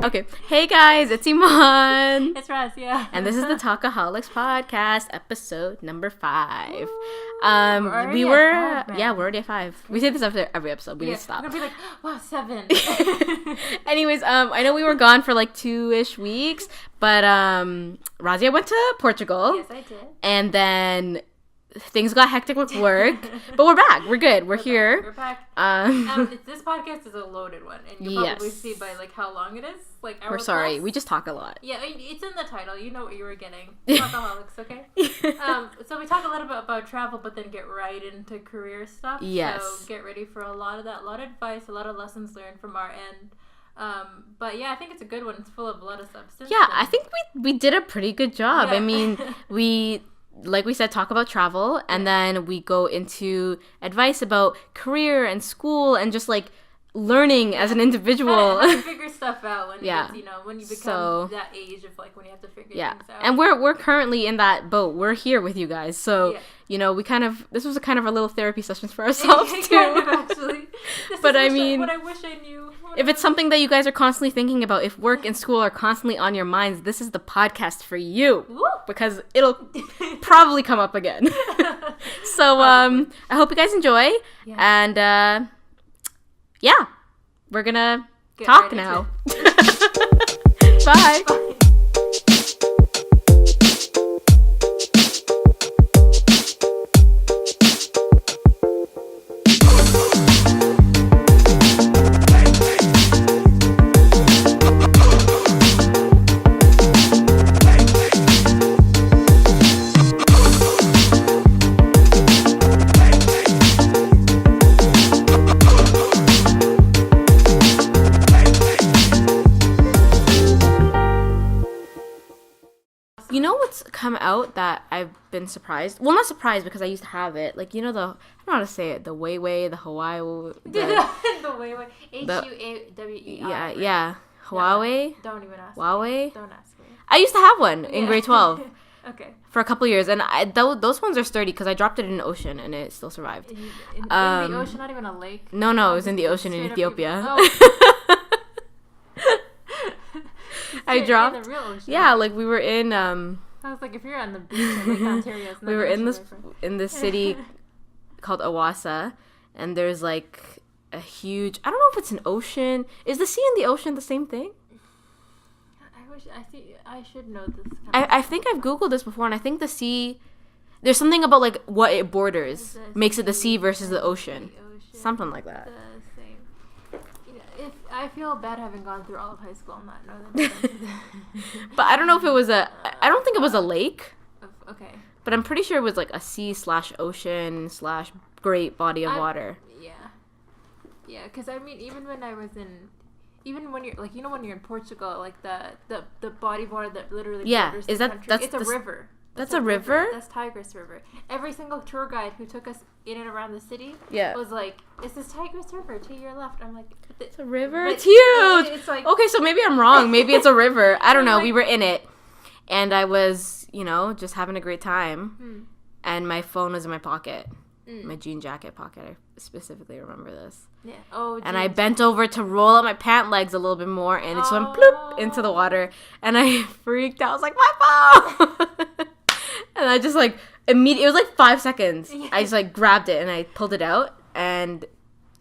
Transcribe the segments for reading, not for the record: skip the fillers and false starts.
Okay. Hey guys, it's Iman. It's Raazia. And this is the Talkaholics podcast, episode number 5. We're we're already at 5. We say this after every episode. We need to stop. We're gonna be like, wow, 7. Anyways, I know we were gone for like 2-ish weeks, but Raazia went to Portugal. Yes, I did. And then things got hectic with work, but we're back. We're good. We're here. We're back. This podcast is a loaded one, and you'll probably see by like how long it is. Like we're sorry, we just talk a lot. Yeah, it's in the title. You know what you were getting. Talkaholics, okay? So we talk a little bit about travel, but then get right into career stuff. Yes. So get ready for a lot of that, a lot of advice, a lot of lessons learned from our end. But yeah, I think it's a good one. It's full of a lot of substance. Yeah, I think we did a pretty good job. Yeah. I mean, like we said, talk about travel, and then we go into advice about career and school and just like learning as an individual. How to figure stuff out when when you become that age of like when you have to figure things out. And we're currently in that boat. We're here with you guys, so this was a kind of a little therapy sessions for ourselves too. Kind of, actually. But I mean, what I wish I knew. If it's something that you guys are constantly thinking about, if work and school are constantly on your minds, this is the podcast for you. Woo! Because it'll probably come up again. So I hope you guys enjoy. Yeah. And we're gonna talk now. Bye. Bye. You know what's come out that I've been surprised? Well, not surprised because I used to have it. Like, I don't know how to say it. The Huawei, the Huawei. The Huawei. Huawei. Yeah. Huawei. Don't even ask. Huawei. Don't ask me. I used to have one in grade 12. Okay. For a couple of years, and those ones are sturdy because I dropped it in the ocean and it still survived. In the ocean, not even a lake. No, it was in the ocean in Ethiopia. I dropped. In the real ocean. Yeah, like we were in. I was like, if you're on the beach in Lake Ontario, it's not we were in this city called Awasa, and there's like a huge. I don't know if it's an ocean. Is the sea and the ocean the same thing? I should know this. I think I've Googled this before, and I think the sea. There's something about like what it borders makes it the sea versus the ocean. Something like that. I feel bad having gone through all of high school and not know that. But I don't know if it was I don't think it was a lake. Okay. But I'm pretty sure it was like a sea/ocean/ great body of water. Yeah, because I mean, even when you're like, when you're in Portugal, like the body of water that literally borders the country, it's a river. That's a river? That's Tigris River. Every single tour guide who took us in and around the city was like, "Is this Tigris River to your left?" I'm like, "It's a river. It's huge." It's like, okay, so maybe I'm wrong. Maybe it's a river. I don't know. We were in it, and I was, just having a great time, and my phone was in my pocket, my jean jacket pocket. I specifically remember this. Yeah. Oh. And I bent over to roll up my pant legs a little bit more, and it just went bloop into the water, and I freaked out. I was like, "My phone!" And I just like immediately, it was like 5 seconds. Yeah. I just like grabbed it and I pulled it out and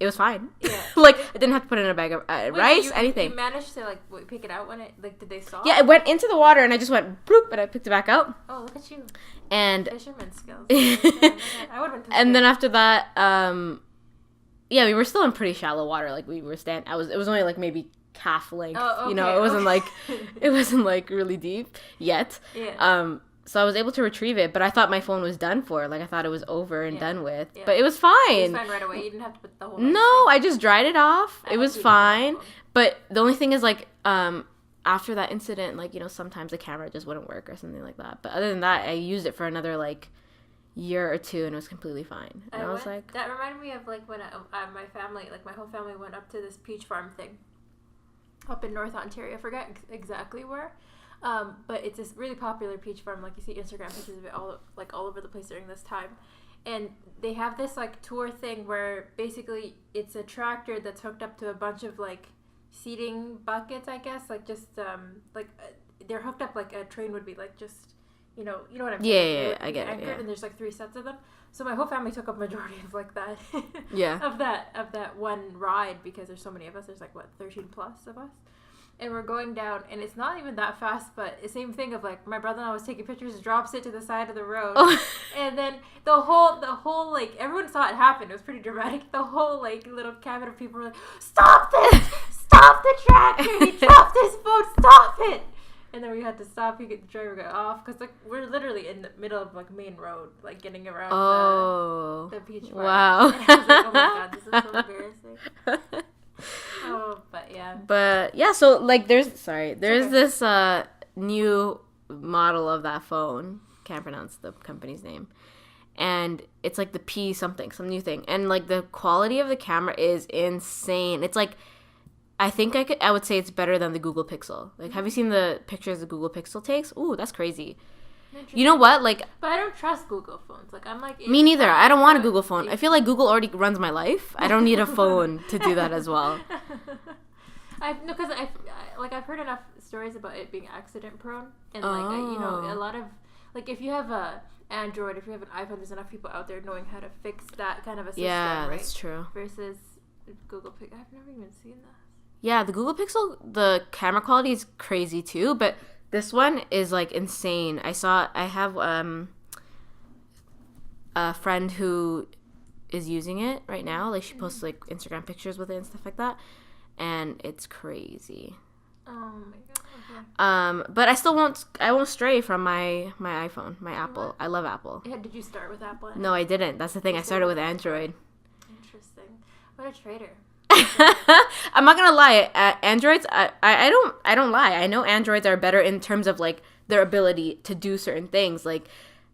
it was fine. Yeah. Like I didn't have to put it in a bag of rice, anything. You managed to like pick it out when it did they stop? Yeah, it went into the water and I just went bloop and I picked it back out. Oh, look at you. And fisherman skills. I would have. And then after that, we were still in pretty shallow water. Like we were it was only like maybe calf length. Oh, okay. It wasn't like really deep yet. Yeah. So I was able to retrieve it, but I thought my phone was done for. Like, I thought it was over and done with. Yeah. But it was fine. It was fine right away. You didn't have to put the whole No, I just dried it off. It was fine. But the only thing is, like, after that incident, like, sometimes the camera just wouldn't work or something like that. But other than that, I used it for another, like, year or two, and it was completely fine. And I was like... That reminded me of, like, when my family, like, my whole family went up to this peach farm thing up in North Ontario. I forget exactly where. But it's this really popular peach farm. Like, you see Instagram pictures of it all over the place during this time. And they have this, like, tour thing where basically it's a tractor that's hooked up to a bunch of, like, seating buckets, I guess, like just like they're hooked up like a train would be, like just you know what I'm saying. Yeah, I get it. Yeah. And there's like 3 sets of them. So my whole family took up majority of like that. Yeah. of that one ride, because there's so many of us. There's like 13 plus of us. And we're going down, and it's not even that fast, but the same thing of like my brother-in-law was taking pictures, drops it to the side of the road, and then the whole like everyone saw it happen. It was pretty dramatic. The whole like little cabin of people were like, "Stop this! Stop the tractor! He dropped his boat! Stop it!" And then we had to stop. The driver got off because like we're literally in the middle of like main road, like getting around the beach. Wow! And I was like, "Oh my god, this is so embarrassing." But yeah, so like there's this new model of that phone. Can't pronounce the company's name. And it's like the P something, some new thing. And like the quality of the camera is insane. It's like I would say it's better than the Google Pixel. Like, have you seen the pictures the Google Pixel takes? Ooh, that's crazy. You know what? Like, but I don't trust Google phones. Like, I'm like, me neither. I don't want a Google phone. I feel like Google already runs my life. I don't need a phone to do that as well. Because I've heard enough stories about it being accident prone, and like a lot of like if you have a Android, if you have an iPhone, there's enough people out there knowing how to fix that kind of a system. Yeah, right? That's true. Versus Google Pixel, I've never even seen that. Yeah, the Google Pixel, the camera quality is crazy too, but this one is like insane. I have a friend who is using it right now. Like, she posts like Instagram pictures with it and stuff like that, and it's crazy. Oh my god. Okay. But I won't stray from my iPhone, my Apple. What? I love Apple. Yeah, did you start with Apple? No, I didn't. That's the thing. I started with Android. Interesting. What a traitor. I'm not gonna lie. Androids, I don't lie. I know Androids are better in terms of like their ability to do certain things. Like,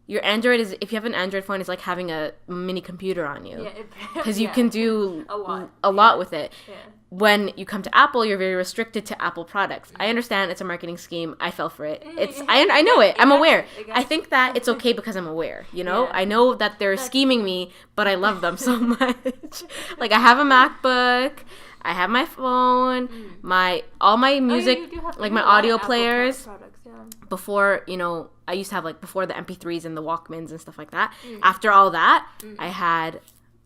your Android is, if you have an Android phone, it's like having a mini computer on you, because you can do a lot with it. Yeah. When you come to Apple, you're very restricted to Apple products. I understand it's a marketing scheme. I fell for it. I know it. I'm aware. I think that it's okay because I'm aware, you know? Yeah. I know that they're scheming me, but I love them so much. Like, I have a MacBook. I have my phone. All my music, like my audio players. Products, yeah. Before, I used to have like before the MP3s and the Walkmans and stuff like that. After all that, I had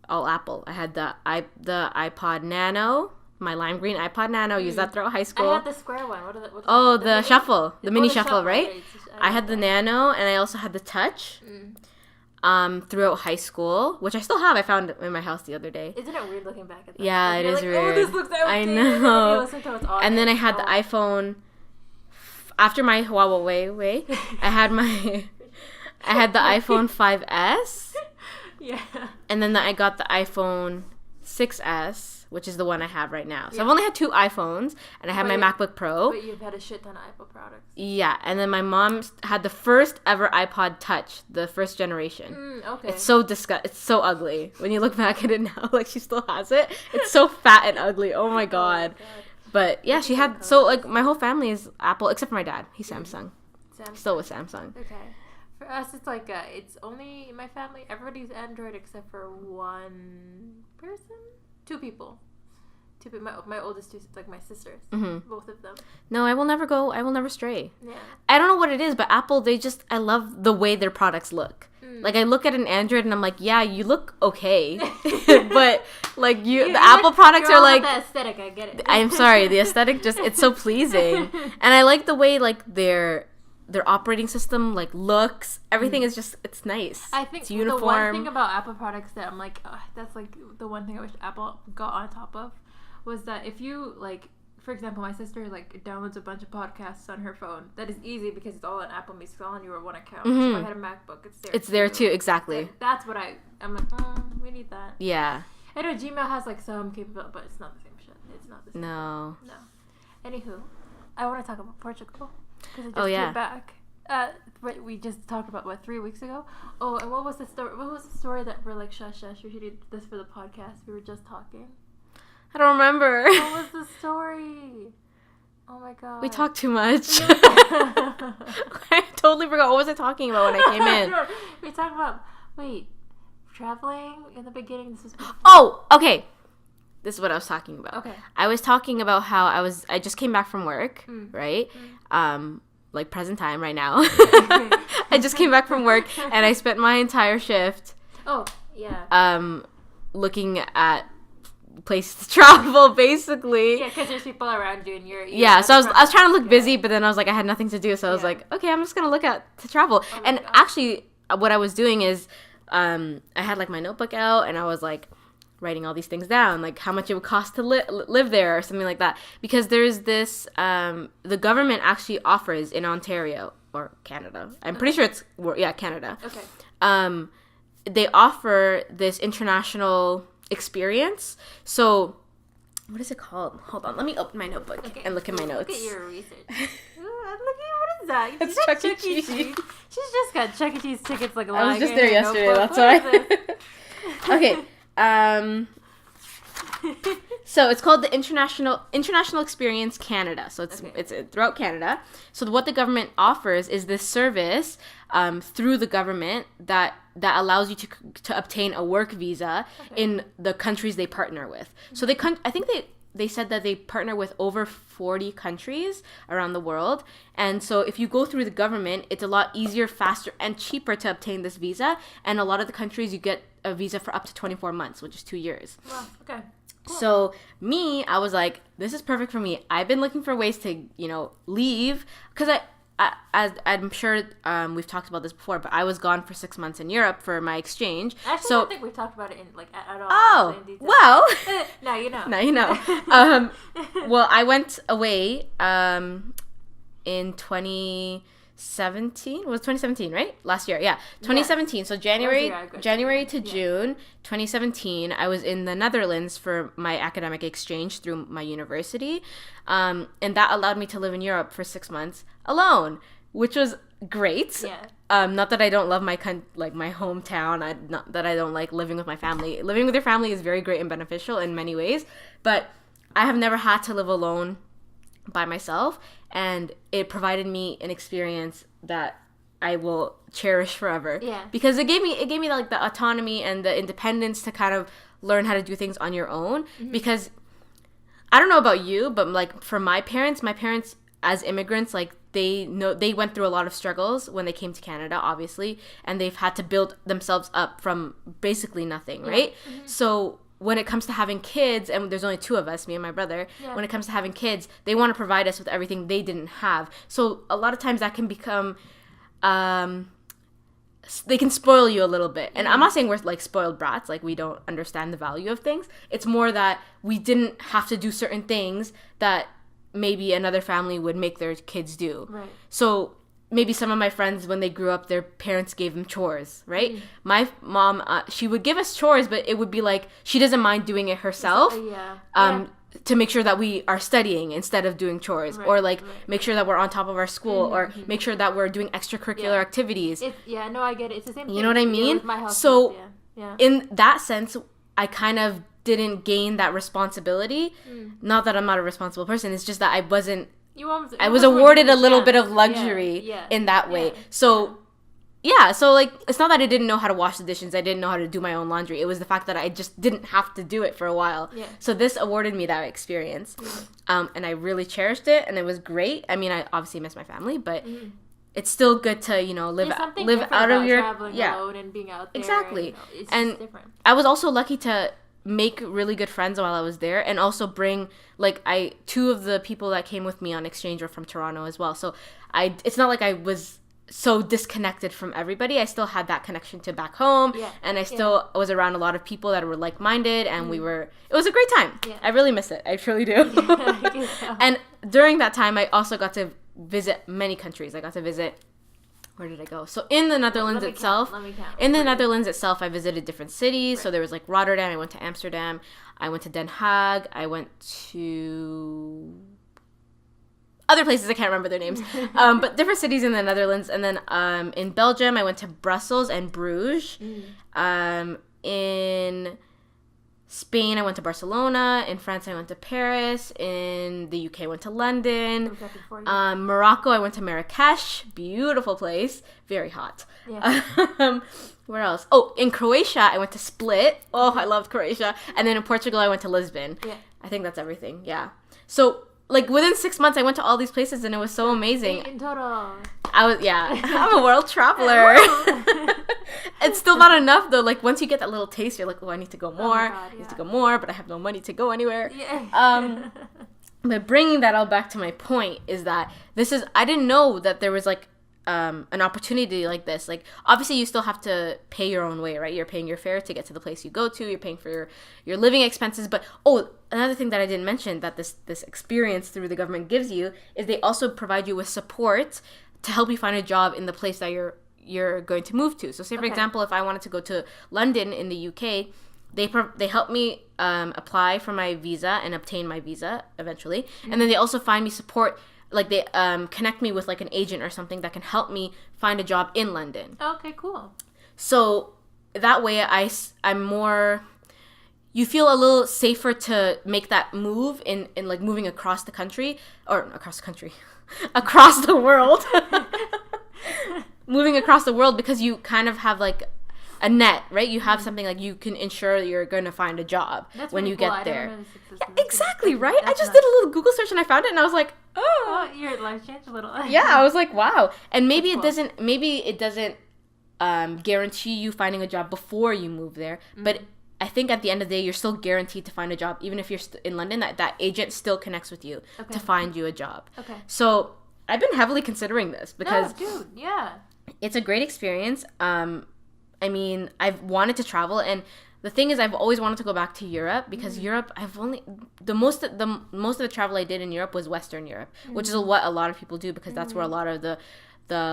all Apple. I had the iPod Nano. My lime green iPod Nano, used that throughout high school. I had the square one. The Shuffle. The mini Shuffle, right? I had the Nano, and I also had the Touch throughout high school, which I still have. I found it in my house the other day. Isn't it weird looking back at that? Yeah, it is like, weird. Oh, this looks outdated. I know. And then I had the iPhone. After my Huawei, I had the iPhone 5S. Yeah. And then I got the iPhone 6S, which is the one I have right now. So I've only had 2 iPhones, and I have my MacBook Pro. But you've had a shit ton of Apple products. Yeah, and then my mom had the first ever iPod Touch, the first generation. Okay. It's so it's so ugly. When you look back at it now, like, she still has it. It's so fat and ugly. Oh my god. But yeah, she had, so like my whole family is Apple, except for my dad. He's Samsung. Still with Samsung. Okay. For us, it's like, it's only in my family, everybody's Android except for one person? 2 people. My oldest 2, like my sisters. Mm-hmm. Both of them. No, I will never stray. Yeah. I don't know what it is, but Apple, I love the way their products look. Like, I look at an Android and I'm like, yeah, you look okay. But like the Apple products are like the aesthetic, I get it. I'm sorry, the aesthetic it's so pleasing. And I like the way like their operating system like looks. Everything is just, it's nice. I think it's uniform. The one thing about Apple products that I'm like, that's like the one thing I wish Apple got on top of, was that if you like, for example, my sister like downloads a bunch of podcasts on her phone. That is easy because it's all on Apple Music, it's all on your one account. So if I had a MacBook, it's there too, exactly. That's what I'm like, we need that. Yeah. I know Gmail has like some capability, but it's not the same shit. It's not the same. No. Anywho, I want to talk about Portugal. Because it just came back. We just talked about 3 weeks ago. Oh, and what was the story? What was the story that we're like, shush, we should do this for the podcast? We were just talking. I don't remember. What was the story? Oh my god. We talked too much. I totally forgot. What was I talking about when I came in? We talked about traveling in the beginning. This was oh, okay. This is what I was talking about. Okay. I was talking about how I just came back from work, right? Like present time right now. I just came back from work and I spent my entire shift. Oh, yeah. Looking at places to travel, basically. Yeah, because there's people around you and you're so I was trying to look busy, but then I was like, I had nothing to do, so I was like, okay, I'm just gonna look at to travel. And actually, what I was doing is, I had like my notebook out, and I was like writing all these things down, like how much it would cost to live there or something like that. Because there's this, the government actually offers in Ontario or Canada. I'm pretty sure it's Canada. Okay. They offer this international experience. So, what is it called? Hold on, let me open my notebook and look at my notes. Look at your research. Ooh, I'm looking at what is that? It's Chuck E. Cheese. She's just got Chuck E. Cheese tickets like I was just there yesterday. That's why. Okay. So it's called the International Experience Canada. So it's throughout Canada. So what the government offers is this service through the government that allows you to obtain a work visa in the countries they partner with. So I think they said that they partner with over 40 countries around the world. And so if you go through the government, it's a lot easier, faster, and cheaper to obtain this visa. And a lot of the countries, you get a visa for up to 24 months, which is 2 years. Wow, okay. Cool. So I was like, this is perfect for me. I've been looking for ways to, leave. Because I'm sure we've talked about this before, but I was gone for 6 months in Europe for my exchange. Actually, I don't think we've talked about it at all. Oh, in detail. well. Now you know. Now you know. Well, I went away in 2017. It was 2017, right? Last year, yeah. 2017. Yeah. So January to June 2017, I was in the Netherlands for my academic exchange through my university. And that allowed me to live in Europe for 6 months alone, which was great. Yeah. Not that I don't love my hometown. Not that I don't like living with my family. Living with your family is very great and beneficial in many ways, but I have never had to live alone by myself, and it provided me an experience that I will cherish forever. Yeah. Because it gave me like the autonomy and the independence to kind of learn how to do things on your own. Mm-hmm. Because I don't know about you, but like for my parents as immigrants, like they went through a lot of struggles when they came to Canada, obviously, and they've had to build themselves up from basically nothing, right? Mm-hmm. So when it comes to having kids, and there's only 2 of us, me and my brother, when it comes to having kids, they want to provide us with everything they didn't have. So a lot of times that can become, they can spoil you a little bit. And I'm not saying we're like spoiled brats, like we don't understand the value of things. It's more that we didn't have to do certain things that maybe another family would make their kids do. Right. So maybe some of my friends, when they grew up, their parents gave them chores, right? My mom, she would give us chores, but it would be like she doesn't mind doing it herself. To make sure that we are studying instead of doing chores, or make sure that we're on top of our school, or make sure that we're doing extracurricular activities. I get it. It's the same thing. You know what I mean? With my household, so in that sense, I kind of didn't gain that responsibility. Not that I'm not a responsible person. It's just that I wasn't. I was awarded a little bit of luxury in that way. So, so like, it's not that I didn't know how to wash the dishes. I didn't know how to do my own laundry. It was the fact that I just didn't have to do it for a while. Yeah. So this awarded me that experience. And I really cherished it, and it was great. I mean, I obviously miss my family, but it's still good to, live out of your traveling alone and being out there. Exactly. It's different. I was also lucky to make really good friends while I was there, and also bring 2 of the people that came with me on exchange were from Toronto as well. So it's not like I was so disconnected from everybody. I still had that connection to back home, and I still was around a lot of people that were like-minded, and it was a great time. I really miss it. I truly do. And during that time, I also got to visit many countries. I got to visit, where did I go? So in the Netherlands itself, I visited different cities. Right. So there was like Rotterdam. I went to Amsterdam. I went to Den Haag. I went to other places. I can't remember their names. But different cities in the Netherlands. And then in Belgium, I went to Brussels and Bruges. In Spain, I went to Barcelona. In France, I went to Paris. In the UK, I went to London. Morocco, I went to Marrakesh. Beautiful place. Very hot. Yeah. Where else? Oh, in Croatia, I went to Split. Oh, I loved Croatia. And then in Portugal, I went to Lisbon. Yeah. I think that's everything. Yeah. So, like, within 6 months, I went to all these places, and it was so amazing. 8 in total. I'm a world traveler. It's still not enough, though. Like, once you get that little taste, you're like, oh, I need to go more. I need to go more, but I have no money to go anywhere. Yeah. But bringing that all back to my point is that I didn't know that there was, like, an opportunity like this. Like, obviously you still have to pay your own way, right? You're paying your fare to get to the place you go to. You're paying for your living expenses. But another thing that I didn't mention that this experience through the government gives you is they also provide you with support to help you find a job in the place that you're going to move to. So say for example, if I wanted to go to London in the UK, they help me apply for my visa and obtain my visa eventually. And then they also find me support. Like, they connect me with, like, an agent or something that can help me find a job in London. Okay, cool. So, that way, I'm more... You feel a little safer to make that move in like, moving across the country. Or, across the country. Across the world. Moving across the world because you kind of have, like, a net, right? You have something like you can ensure you're going to find a job when you get there. Yeah, exactly, right? I just did a little Google search and I found it and I was like, oh, your life changed a little. Yeah, I was like, wow. And maybe it doesn't guarantee you finding a job before you move there, but I think at the end of the day, you're still guaranteed to find a job, even if you're in London. That agent still connects with you to find you a job. Okay. So I've been heavily considering this because, it's a great experience. I mean, I've wanted to travel, and the thing is, I've always wanted to go back to Europe because Europe, most of the travel I did in Europe was Western Europe, which is what a lot of people do because that's where a lot of the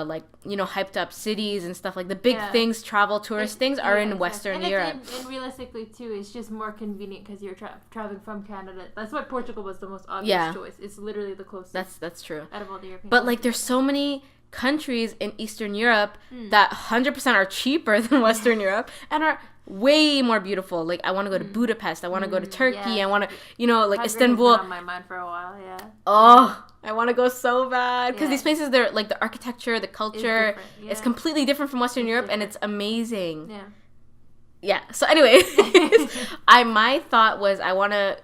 like, you know, hyped up cities and stuff, like the big things, tourist things are in Western Europe. And realistically too, it's just more convenient because you're traveling from Canada. That's why Portugal was the most obvious choice. It's literally the closest. That's true. Out of all the European countries. Like, there's so many countries in Eastern Europe that 100% are cheaper than Western Europe and are way more beautiful. Like, I want to go to Budapest. I want to go to Turkey. I want to, you know, like Istanbul. Been on my mind for a while, Oh, I want to go so bad because these places, they're like the architecture, the culture, it's completely different from Western Europe, and it's amazing. Yeah. So anyway, my thought was I want to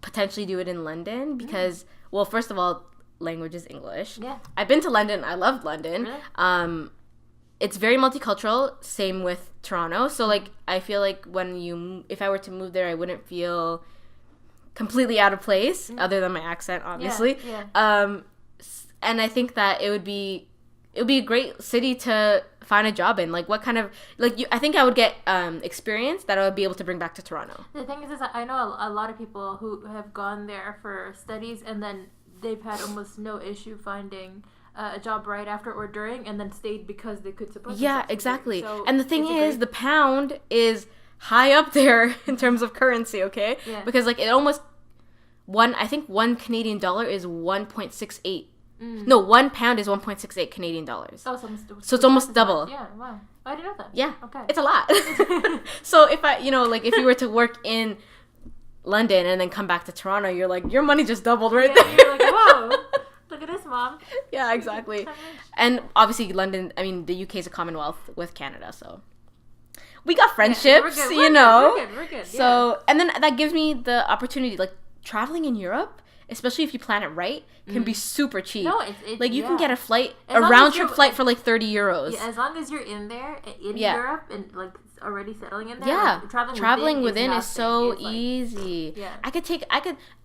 potentially do it in London because, well, first of all, language is English. Yeah. I've been to London. I loved London. Really? It's very multicultural. Same with Toronto. So, like, I feel like if I were to move there, I wouldn't feel completely out of place, other than my accent, obviously. And I think that it would be a great city to find a job in. Like, what kind of, like, I think I would get experience that I would be able to bring back to Toronto. The thing is I know a lot of people who have gone there for studies and then they've had almost no issue finding a job right after or during, and then stayed because they could support. Yeah, exactly. So and the thing is, the pound is high up there in terms of currency. Okay, because like it almost I think $1 Canadian is 1.68. No, £1 is 1.68 Canadian dollars. Oh, so it's almost double. Yeah, wow. I didn't know that. Yeah, okay. It's a lot. So if if you were to work in London and then come back to Toronto, you're like, your money just doubled right there. You're like, whoa, look at this, Mom. Yeah, exactly. And obviously London, I mean, the UK is a commonwealth with Canada, so we got friendships, We're good. So, and then that gives me the opportunity, like, traveling in Europe, especially if you plan it right, can be super cheap. No, it's like you can get a round trip flight for like €30. Yeah, as long as you're in there in Europe and like already settling in there. Yeah, like, traveling within is so easy.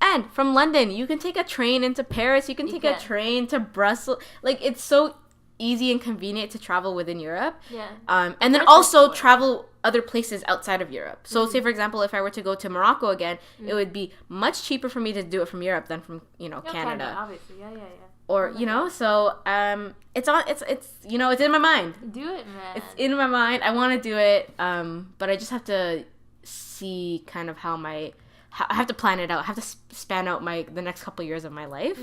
And from London, you can take a train into Paris. You can take a train to Brussels. Like, it's so easy and convenient to travel within Europe. Yeah. And then also travel other places outside of Europe. So say, for example, if I were to go to Morocco again, it would be much cheaper for me to do it from Europe than from, Canada. Obviously. Yeah. Or, so it's in my mind. Do it, man. It's in my mind. I want to do it. But I just have to see kind of how I have to plan it out. I have to span out the next couple years of my life.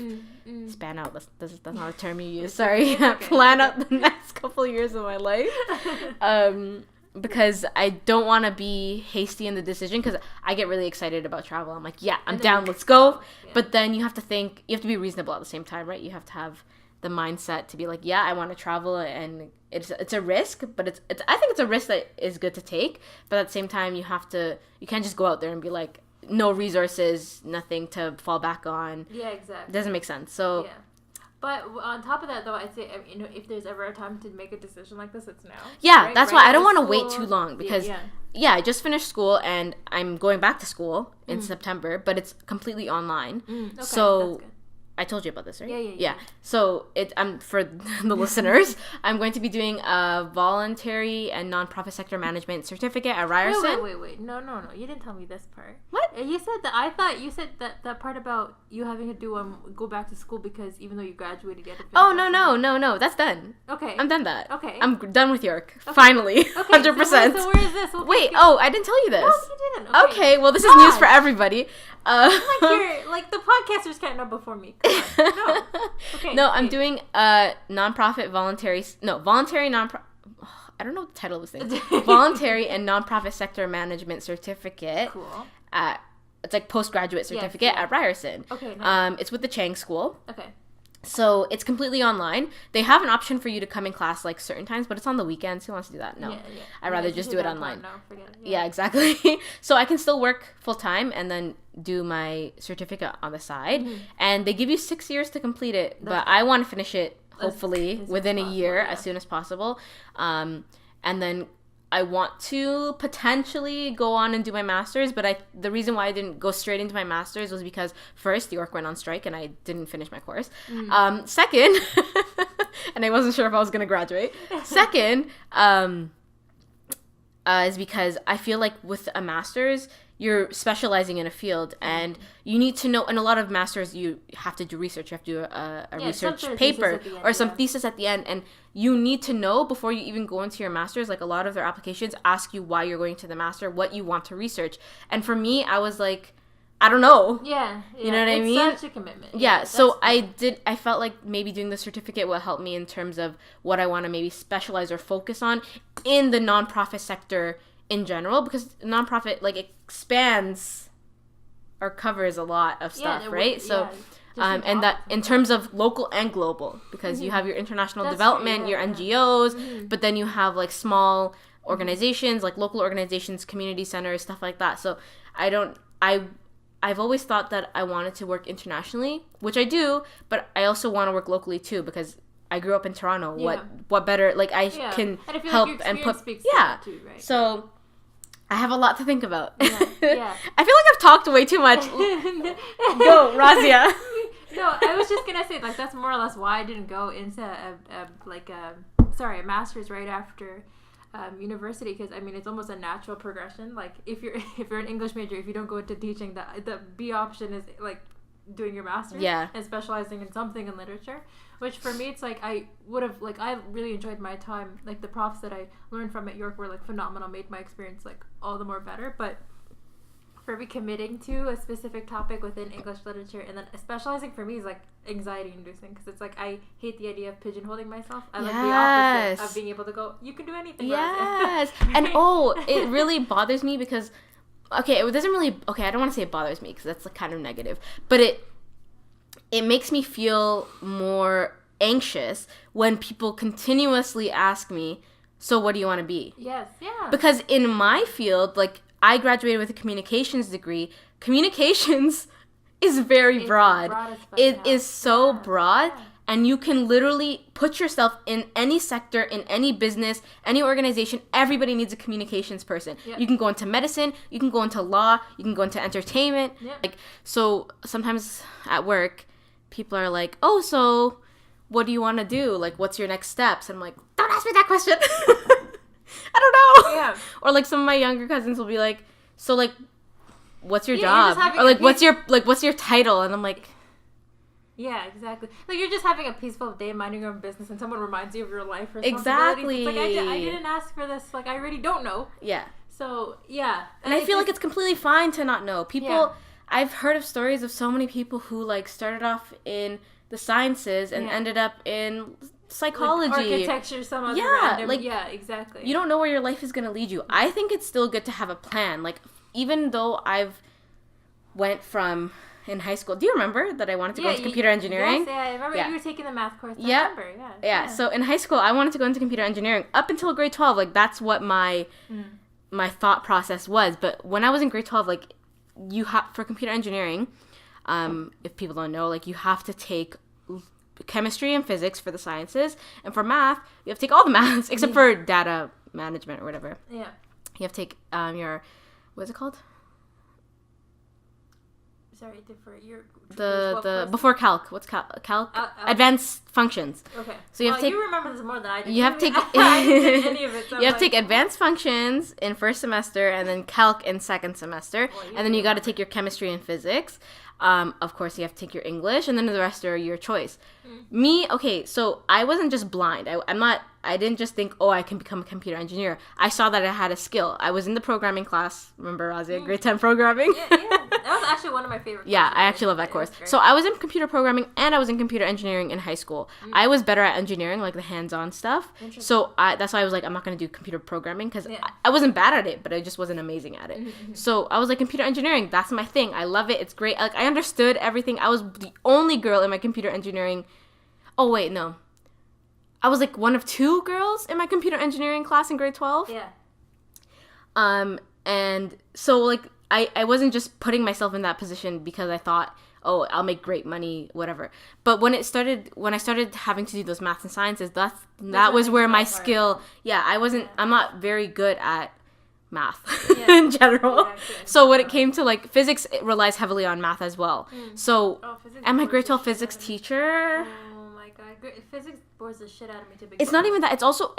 Span out. That's not a term you use. Sorry. Plan out the next couple years of my life. because I don't want to be hasty in the decision, because I get really excited about travel. I'm like, yeah, I'm down, let's go. Yeah. But then you have to be reasonable at the same time, right? You have to have the mindset to be like, yeah, I want to travel, and it's a risk, but it's I think it's a risk that is good to take. But at the same time, you can't just go out there and be like, no resources, nothing to fall back on. Yeah, exactly. It doesn't make sense. So. Yeah. But on top of that, though, I'd say, if there's ever a time to make a decision like this, it's now. Yeah, right? That's why I don't want to wait too long, because, I just finished school, and I'm going back to school in September, but it's completely online. Okay, so that's good. I told you about this, right? Yeah. So for the listeners, I'm going to be doing a voluntary and nonprofit sector management certificate at Ryerson. Wait. No. You didn't tell me this part. What? You said that. I thought you said that part about you having to do go back to school because even though you graduated, you had to finish. Oh no. That's done. Okay. I'm done that. Okay. I'm done with York. Okay. Finally. Okay. 100%. So where is this? Wait. Oh, I didn't tell you this. No, you didn't. Okay. Well, this is news for everybody. Like the podcasters can't know before me. Come on. No. Okay. No, I'm doing a voluntary nonprofit. I don't know what the title of this thing. Voluntary and nonprofit sector management certificate. Cool. It's like postgraduate certificate at Ryerson. Okay. Nice. It's with the Chang School. Okay. So it's completely online. They have an option for you to come in class like certain times, but it's on the weekends. Who wants to do that? No. Yeah. I'd rather just do it online. No, forget it. Yeah, exactly. So I can still work full time and then do my certificate on the side. Mm-hmm. And they give you 6 years to complete it, but I want to finish it hopefully within a year, as soon as possible. And then I want to potentially go on and do my master's, but the reason why I didn't go straight into my master's was because first, York went on strike and I didn't finish my course. Second, and I wasn't sure if I was going to graduate. Second, is because I feel like with a master's, you're specializing in a field and you need to know, and a lot of masters, you have to do research. You have to do a research paper or some thesis at the end. And you need to know before you even go into your master's, like a lot of their applications ask you why you're going to the master, what you want to research. And for me, I was like, I don't know. Yeah. You know what I mean? It's such a commitment. Yeah. So I felt like maybe doing the certificate will help me in terms of what I want to maybe specialize or focus on in the nonprofit sector in general, because nonprofit like expands or covers a lot of stuff, right? So, and that in terms of local and global, because you have your international development, your NGOs, but then you have like small organizations, like local organizations, community centers, stuff like that. So I've always thought that I wanted to work internationally, which I do, but I also want to work locally too, because I grew up in Toronto. Yeah. What better, like I can help like and put, too, right? So I have a lot to think about. Yeah. I feel like I've talked way too much. Go, Raazia. No, I was just gonna say, like, that's more or less why I didn't go into a master's right after university, because I mean it's almost a natural progression. Like if you're an English major, if you don't go into teaching, the B option is like doing your master's and specializing in something in literature, which for me it's like I really enjoyed my time. Like the profs that I learned from at York were like phenomenal, made my experience like all the more better. But for me, committing to a specific topic within English literature and then specializing for me is like anxiety inducing, because it's like I hate the idea of pigeonholing myself. I like the opposite of being able to go, you can do anything. Yes. And it really bothers me because I don't want to say it bothers me because that's like kind of negative, but it makes me feel more anxious when people continuously ask me, so what do you want to be? Yes, yeah. Because in my field, like I graduated with a communications degree. Communications is very broad. It is so broad. Yeah. And you can literally put yourself in any sector, in any business, any organization. Everybody needs a communications person. Yep. You can go into medicine, you can go into law, you can go into entertainment. Yep. Like, so sometimes at work, people are like, oh, so what do you want to do? Like, what's your next steps? And I'm like, don't ask me that question. I don't know. Yeah. Or like some of my younger cousins will be like, so like, what's your job? Or like, what's your title? And I'm like, yeah, exactly. Like you're just having a peaceful day, minding your own business, and someone reminds you of your life responsibilities. Exactly. It's like I didn't ask for this. Like I already don't know. Yeah. So yeah. And I feel like it's completely fine to not know. People, I've heard of stories of so many people who like started off in the sciences and ended up in psychology, like architecture, some other random, yeah, exactly. You don't know where your life is going to lead you. I think it's still good to have a plan. Like, even though I've went from in high school, do you remember that I wanted to go into computer engineering? Yes, yeah, I remember you were taking the math course. I remember, yeah. So in high school, I wanted to go into computer engineering up until grade 12. Like, that's what my thought process was. But when I was in grade 12, like, you have for computer engineering, if people don't know, like, you have to take chemistry and physics for the sciences, and for math you have to take all the maths except for data management or whatever. You have to take your, what's it called? Sorry, for your the before calc. What's calc? Advanced functions. Okay. So you have to take. You remember this more than I do. You have to take. I didn't take any of it. So you have to take advanced functions in first semester, and then calc in second semester, and then you got to take your chemistry and physics. Of course, you have to take your English, and then the rest are your choice. Me, okay, so I wasn't just blind. I didn't just think, oh, I can become a computer engineer. I saw that I had a skill. I was in the programming class. Remember, Raazia, grade 10 programming? Yeah. That was actually one of my favorite courses. Yeah, I actually love that course. So I was in computer programming, and I was in computer engineering in high school. I was better at engineering, like the hands-on stuff. So that's why I was like, I'm not going to do computer programming, because I wasn't bad at it, but I just wasn't amazing at it. So I was like, computer engineering, that's my thing. I love it. It's great. Like, I understood everything. I was the only girl in my computer engineering. Oh, wait, no. I was like one of 2 girls in my computer engineering class in grade 12. Yeah. And so, like, I wasn't just putting myself in that position because I thought, oh, I'll make great money, whatever. But when I started having to do those maths and sciences, that was where my skill, I'm not very good at math in general. So when it came to, like, physics, it relies heavily on math as well. So, and my grade 12 physics teacher... Physics bores the shit out of me to begin. It's not even that. It's also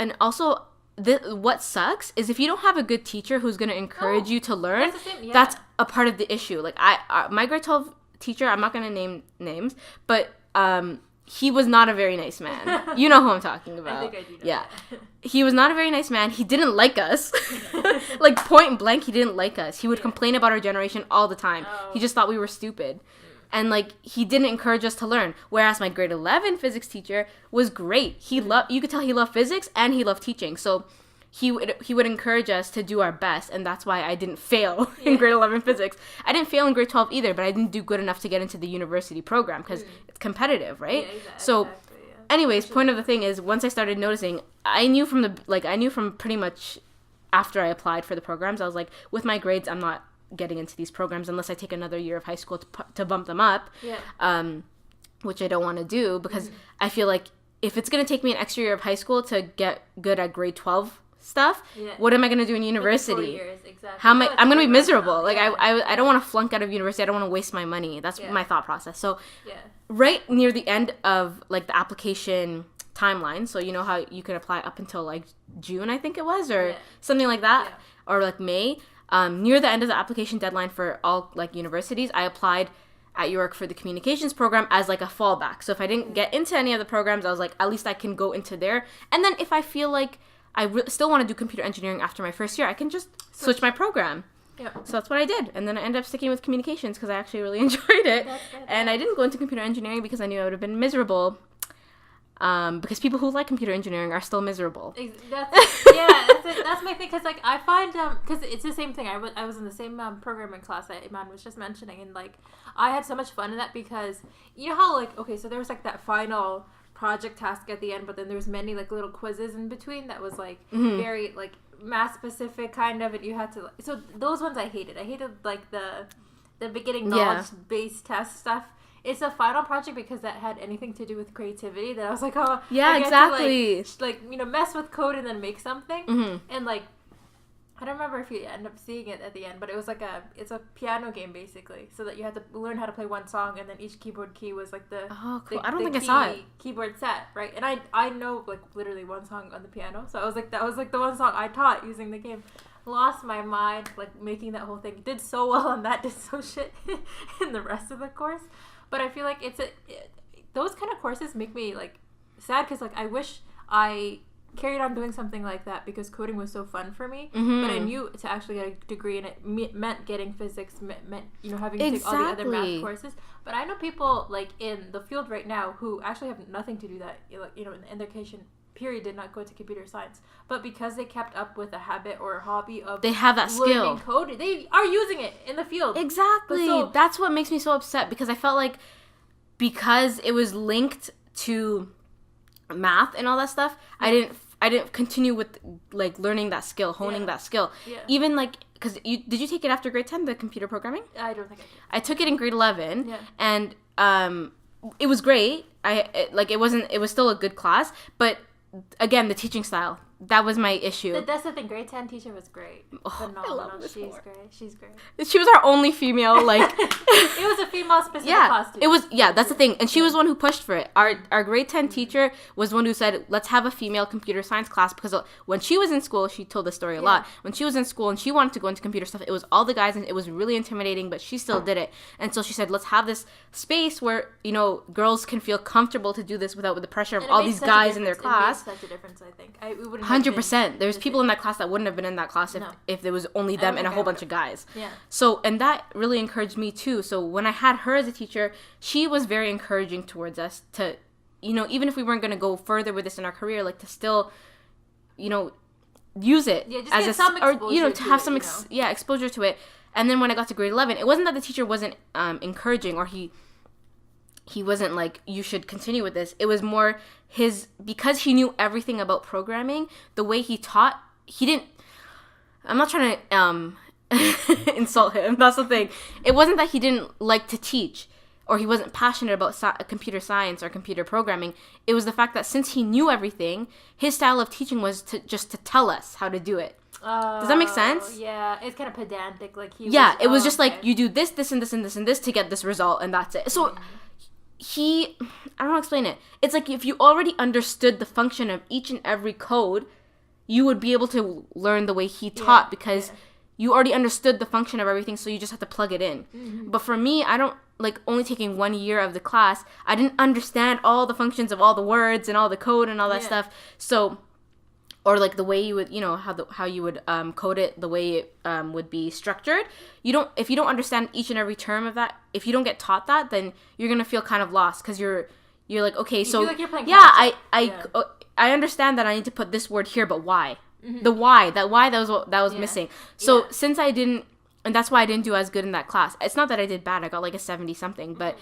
what sucks is if you don't have a good teacher who's going to encourage you to learn. That's a part of the issue. Like, my grade 12 teacher, I'm not going to name names, but he was not a very nice man. You know who I'm talking about. I think I do know. Yeah. He was not a very nice man. He didn't like us. Like, point blank, he didn't like us. He would complain about our generation all the time. He just thought we were stupid. And, like, he didn't encourage us to learn. Whereas my grade 11 physics teacher was great. You could tell he loved physics and he loved teaching. So he would encourage us to do our best. And that's why I didn't fail in grade 11 physics. I didn't fail in grade 12 either, but I didn't do good enough to get into the university program because it's competitive, right? Yeah, exactly. So anyways, point of the thing is, once I started noticing, I knew from pretty much after I applied for the programs, I was like, with my grades, I'm not getting into these programs unless I take another year of high school to bump them up, which I don't want to do because I feel like if it's going to take me an extra year of high school to get good at grade 12 stuff, what am I going to do in university? 4 years, exactly. I'm going to be miserable. Like, I don't want to flunk out of university. I don't want to waste my money. That's my thought process. So right near the end of, like, the application timeline, so you know how you can apply up until, like, June, I think it was, or something like that, or like May. Near the end of the application deadline for all, like, universities, I applied at York for the communications program as, like, a fallback. So if I didn't get into any of the programs, I was like, at least I can go into there. And then if I feel like I still want to do computer engineering after my first year, I can just switch my program. So that's what I did. And then I ended up sticking with communications because I actually really enjoyed it. And I didn't go into computer engineering because I knew I would have been miserable. Because people who like computer engineering are still miserable. That's my thing. Because, like, I find because it's the same thing. I was in the same programming class that Iman was just mentioning, and, like, I had so much fun in that because you know how, like, okay, so there was, like, that final project task at the end, but then there's many, like, little quizzes in between that was, like, very, like, math specific kind of, and you had to, like, so those ones I hated, like, the beginning knowledge based test stuff. It's a final project because that had anything to do with creativity that I was like, oh, yeah, exactly. To, like, you know, mess with code and then make something. And, like, I don't remember if you end up seeing it at the end, but it was like it's a piano game basically, so that you had to learn how to play one song, and then each keyboard key was like the I don't think I saw it. Keyboard set, right? And I know, like, literally one song on the piano, so I was like, that was, like, the one song I taught using the game. Lost my mind, like, making that whole thing. Did so well on that, did so shit in the rest of the course. But I feel like those kind of courses make me, like, sad because, like, I wish I carried on doing something like that because coding was so fun for me. Mm-hmm. But I knew to actually get a degree in it meant getting physics, meant having to take all the other math courses. But I know people like in the field right now who actually have nothing to do that. In their education period did not go to computer science, but because they kept up with a habit or a hobby of they have that skill. Coding, they are using it in the field. Exactly. That's what makes me so upset because I felt like because it was linked to math and all that stuff, I didn't continue with like learning that skill, honing that skill. Yeah. Even like because did you take it after grade 10, the computer programming? I don't think I did. I took it in grade 11, and it was great. It was still a good class, but again, the teaching style. That was my issue. That's the thing. Grade 10 teacher was great. Phenomenal. I love this She's great. She's great. She was our only female, like... It was a female-specific class, too. It was, that's the thing. And she was the one who pushed for it. Our grade 10 teacher was the one who said, let's have a female computer science class, because when she was in school, she told this story a lot. When she was in school and she wanted to go into computer stuff, it was all the guys, and it was really intimidating, but she still did it. And so she said, let's have this space where, girls can feel comfortable to do this without the pressure of all these guys in their class. It made such a difference, I think. 100%. There's people in that class that wouldn't have been in that class if there was only them and a whole bunch of guys. Yeah. So, and that really encouraged me too. So when I had her as a teacher, she was very encouraging towards us to, even if we weren't going to go further with this in our career, like to still, use it as to have some exposure to it. And then when I got to grade 11, it wasn't that the teacher wasn't encouraging or he wasn't like, you should continue with this. It was more because he knew everything about programming, the way he taught, I'm not trying to insult him. That's the thing. It wasn't that he didn't like to teach or he wasn't passionate about computer science or computer programming. It was the fact that since he knew everything, his style of teaching was to tell us how to do it. Does that make sense? Yeah, it's kind of pedantic. Like it was just like, you do this, this, and this, and this, and this to get this result, and that's it. So... I don't know how to explain it. It's like if you already understood the function of each and every code, you would be able to learn the way he taught because you already understood the function of everything, so you just have to plug it in. Mm-hmm. But for me, I don't, only taking 1 year of the class, I didn't understand all the functions of all the words and all the code and all that stuff. So... or the way you would, how you would code it, the way it would be structured. If you don't understand each and every term of that, if you don't get taught that, then you're gonna feel kind of lost because you're like, okay, so feel like you're playing I understand that I need to put this word here, but why? Mm-hmm. The why that was missing. So since I didn't, and that's why I didn't do as good in that class. It's not that I did bad. I got like a 70 something, but.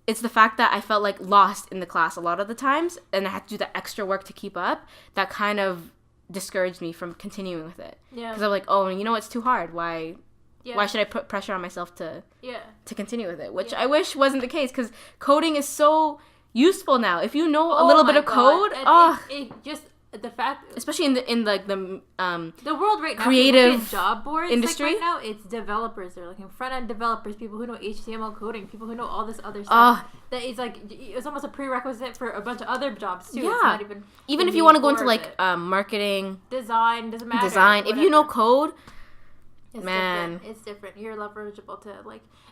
It's the fact that I felt like lost in the class a lot of the times and I had to do that extra work to keep up that kind of discouraged me from continuing with it. Yeah. Because I'm like, it's too hard. Why should I put pressure on myself to continue with it? Which I wish wasn't the case because coding is so useful now. If you know a little bit of code, it just... the fact, especially in the world right now, creative job boards industry, right now it's developers. They're looking front end developers, people who know HTML coding, people who know all this other stuff. That is it's almost a prerequisite for a bunch of other jobs too. Yeah, it's not even if you want to go into marketing, design, doesn't matter. If you know code. It's different. You're leverageable to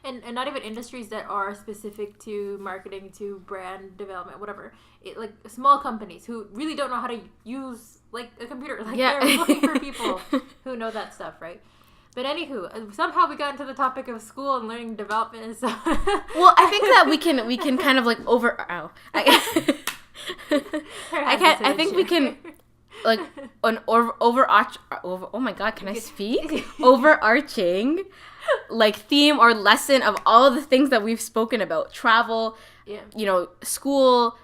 and not even industries that are specific to marketing, to brand development, whatever. Small companies who really don't know how to use a computer. They're looking for people who know that stuff, right? But anywho, somehow we got into the topic of school and learning development and stuff. Well, I think that we can kind of I think we can. Oh my god, can I speak? Overarching theme or lesson of all the things that we've spoken about. Travel, school.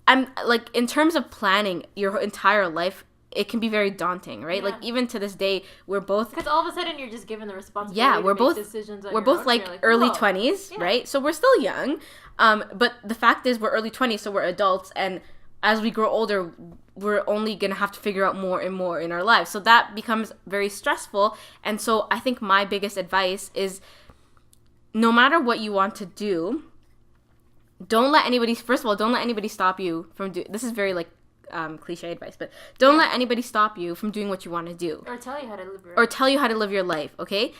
I'm in terms of planning your entire life, it can be very daunting, right? Yeah. Even to this day, we're both... because all of a sudden you're just given the responsibility to make decisions on we're both early 20s, right? So we're still young. But the fact is we're early 20s, so we're adults, and as we grow older, we're only going to have to figure out more and more in our lives. So that becomes very stressful. And so I think my biggest advice is no matter what you want to do, don't let anybody stop you from doing, this is very cliche advice, but don't let anybody stop you from doing what you want to do. Or tell you how to live your life. Or tell you how to live your life, okay?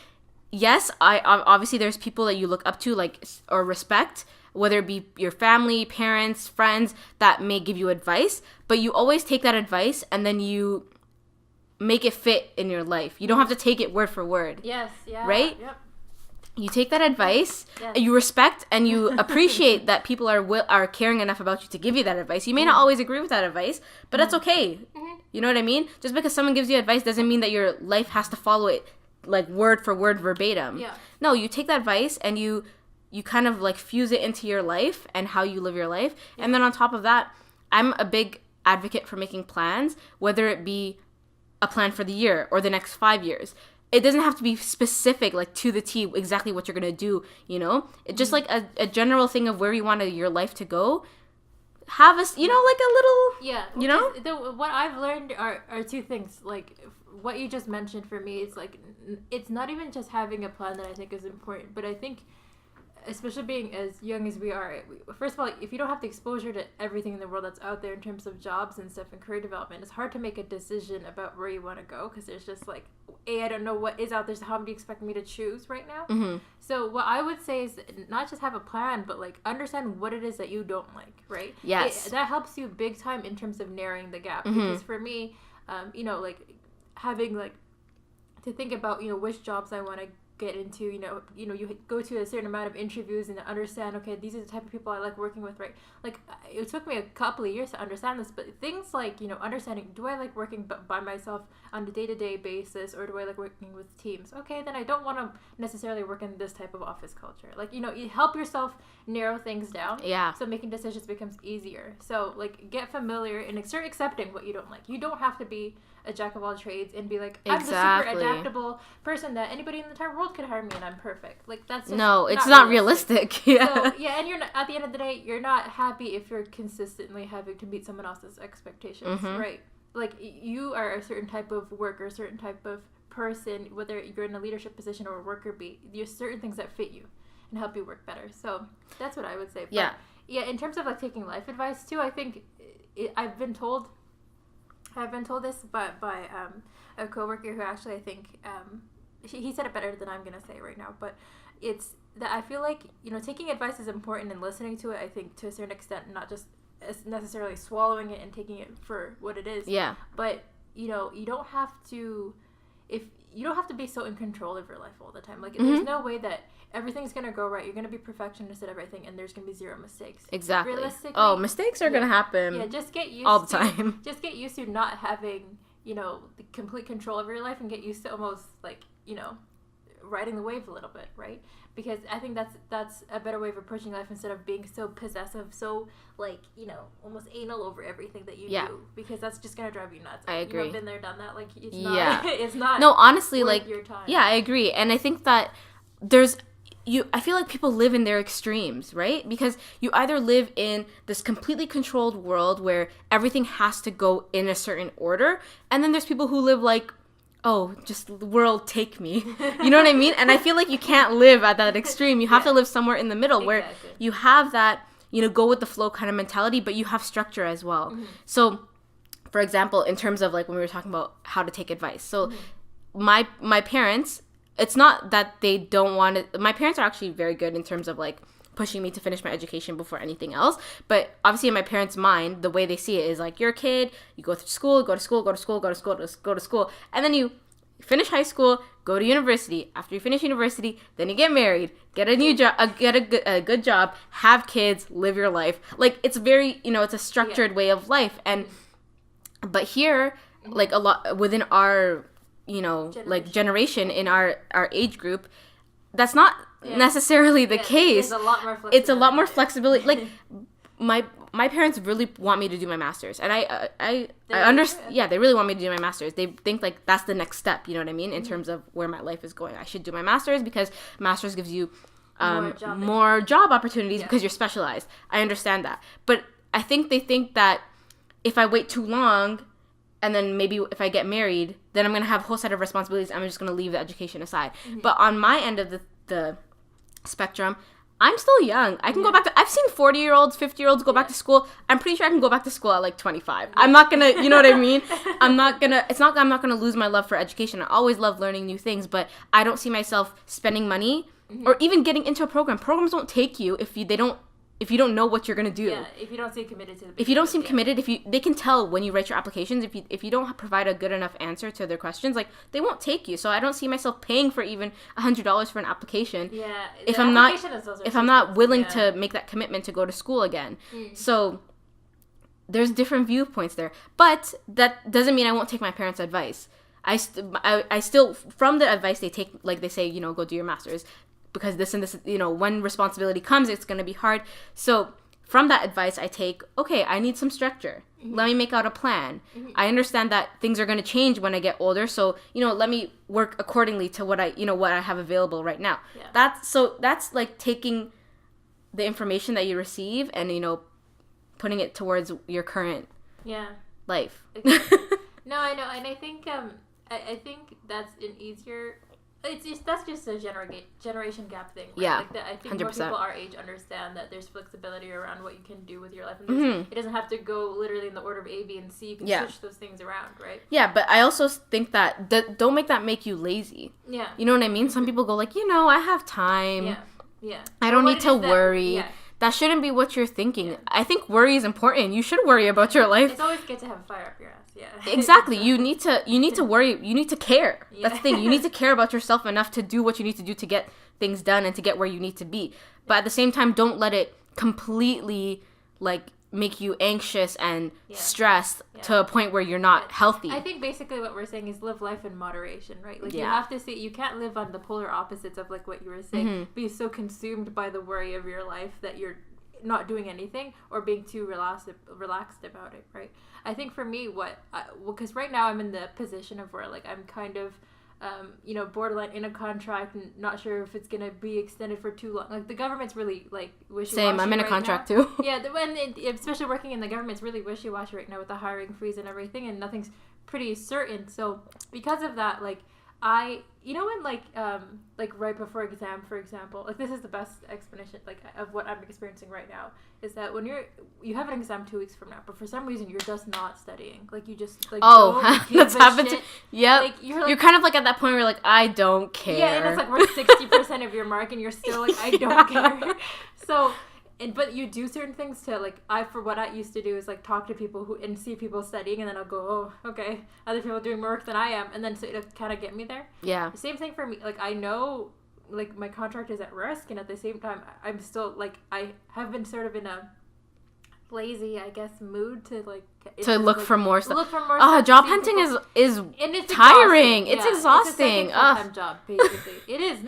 Yes, I obviously there's people that you look up to or respect whether it be your family, parents, friends that may give you advice, but you always take that advice and then you make it fit in your life. You don't have to take it word for word. Yes, yeah. Right? Yep. You take that advice, Yes. you respect and you appreciate that people are caring enough about you to give you that advice. You may not always agree with that advice, but that's okay. You know what I mean? Just because someone gives you advice doesn't mean that your life has to follow it like word for word verbatim. Yeah. No, you take that advice and you kind of like fuse it into your life and how you live your life. Yeah. And then on top of that, I'm a big advocate for making plans, whether it be a plan for the year or the next 5 years. It doesn't have to be specific, like to the T, exactly what you're going to do, you know? It's just like a general thing of where you want your life to go. Have a, like a little, you know? What I've learned are two things. Like, what you just mentioned for me, it's like, it's not even just having a plan that I think is important, but I think, especially being as young as we are, first of all, if you don't have the exposure to everything in the world that's out there in terms of jobs and stuff and career development, it's hard to make a decision about where you want to go, because there's just like, I don't know what is out there, so how do you expect me to choose right now? Mm-hmm. So what I would say is not just have a plan, but like understand what it is that you don't like, right? Yes. That helps you big time in terms of narrowing the gap, because for me, like having like to think about, which jobs I want to get into, you go to a certain amount of interviews and understand, okay, these are the type of people I like working with, right? Like, it took me a couple of years to understand this, but things like, understanding, do I like working by myself on a day-to-day basis, or do I like working with teams? Okay, then I don't want to necessarily work in this type of office culture. Like, you help yourself narrow things down. Yeah. So making decisions becomes easier. So, like, get familiar and start accepting what you don't like. You don't have to be a jack of all trades and be like, I'm the super adaptable person that anybody in the entire world could hire me and I'm perfect. Like, that's just it's not realistic. Yeah. So, and you're not, at the end of the day, you're not happy if you're consistently having to meet someone else's expectations, right? Like, you are a certain type of worker, a certain type of person, whether you're in a leadership position or a worker bee, there's certain things that fit you and help you work better. So that's what I would say. But, in terms of like taking life advice too, I think I've been told this by a coworker who actually, I think, he said it better than I'm going to say right now, but it's that I feel like, taking advice is important and listening to it, I think, to a certain extent, not just necessarily swallowing it and taking it for what it is. Yeah. But, you don't have to be so in control of your life all the time. Like, there's no way that everything's going to go right. You're going to be perfectionist at everything, and there's going to be zero mistakes. Exactly. Realistically, mistakes are going to happen. Yeah, just get used all the time. Just get used to not having, the complete control of your life, and get used to almost like, riding the wave a little bit, right? Because I think that's a better way of approaching life, instead of being so possessive, so like, almost anal over everything that you do, because that's just gonna drive you nuts. I agree. Been there, done that. Like, it's not. It's not. No, honestly, worth like, your time. Yeah, I agree, and I think that I feel like people live in their extremes, right? Because you either live in this completely controlled world where everything has to go in a certain order, and then there's people who live like, oh, just the world take me. You know what I mean? And I feel like you can't live at that extreme. You have to live somewhere in the middle where you have that, go with the flow kind of mentality, but you have structure as well. So, for example, in terms of like when we were talking about how to take advice. So my parents, it's not that they don't want it. My parents are actually very good in terms of like pushing me to finish my education before anything else. But obviously in my parents' mind, the way they see it is like, you're a kid, you go to school, and then you finish high school, go to university. After you finish university, then you get married, get a new job, get a good job, have kids, live your life. Like, it's very, it's a structured way of life. And but here, like a lot within our, like generation in our age group, that's not necessarily the case. It's a lot more flexibility. Like, my parents really want me to do my master's, and I understand. Yeah, they really want me to do my master's. They think like that's the next step. You know what I mean? In terms of where my life is going, I should do my master's because master's gives you more job opportunities because you're specialized. I understand that, but I think they think that if I wait too long, and then maybe if I get married, then I'm gonna have a whole set of responsibilities. I'm just gonna leave the education aside. But on my end of the spectrum, I'm still young. I can go back to, I've seen 40-year-olds, 50-year-olds go back to school. I'm pretty sure I can go back to school at like 25. I'm not gonna, you know what I mean? I'm not gonna lose my love for education. I always love learning new things, but I don't see myself spending money or even getting into a program. Programs don't take you if they don't if you don't know what you're gonna do. Yeah, if you don't seem committed to the if you don't seem committed, they can tell when you write your applications, if you don't provide a good enough answer to their questions, like, they won't take you. So I don't see myself paying for even $100 for an application. Yeah, if I'm not willing to make that commitment to go to school again. So there's different viewpoints there, but that doesn't mean I won't take my parents' advice. I still, from the advice they take, like, they say, you know, go do your master's, because this and this, you know, when responsibility comes, it's going to be hard. So from that advice, I take, okay, I need some structure. Let me make out a plan. I understand that things are going to change when I get older. So, you know, let me work accordingly to what I have available right now. Yeah. That's like taking the information that you receive and, you know, putting it towards your current life. No, I know. And I think, I think that's an easier... that's just a generation gap thing. Right? Yeah, like I think 100%. More people our age understand that there's flexibility around what you can do with your life. And it doesn't have to go literally in the order of A, B, and C. You can switch those things around, right? Yeah, but I also think that don't make you lazy. Yeah. You know what I mean? Some people go like, you know, I have time. Yeah. Yeah. I don't need to worry. That shouldn't be what you're thinking. I think worry is important. You should worry about your life. It's always good to have a fire up your ass. Yeah. Exactly. You need to worry. You need to care. That's the thing. You need to care about yourself enough to do what you need to do to get things done and to get where you need to be. But at the same time, don't let it completely like make you anxious and stressed to a point where you're not healthy. I think basically what we're saying is live life in moderation, right? Like you have to see, you can't live on the polar opposites of like what you were saying. Be so consumed by the worry of your life that you're not doing anything or being too relaxed about it, right? I think for me, because right now I'm in the position of where like I'm kind of you know, borderline in a contract and not sure if it's gonna be extended for too long. Like the government's really like wishy-washy. Same, I'm in a contract too. Yeah, especially working in the government's really wishy-washy right now with the hiring freeze and everything, and nothing's pretty certain. So because of that, like you know when like right before exam, for example, like this is the best explanation like of what I'm experiencing right now, is that when you have an exam 2 weeks from now, but for some reason you're just not studying, like you just like that's happened to like, you're kind of like at that point where you're like, I don't care. Yeah, and it's like we're 60% of your mark and you're still like, I don't care. So but you do certain things to like, for what I used to do is like talk to people and see people studying, and then I'll go, oh, okay, other people are doing more work than I am, and then so it'll kind of get me there. Yeah. Same thing for me. Like I know, like my contract is at risk, and at the same time, I'm still like I have been sort of in a lazy, I guess, mood to like look for more stuff. Job hunting is tiring. It's exhausting. It's a full-time job, basically. It is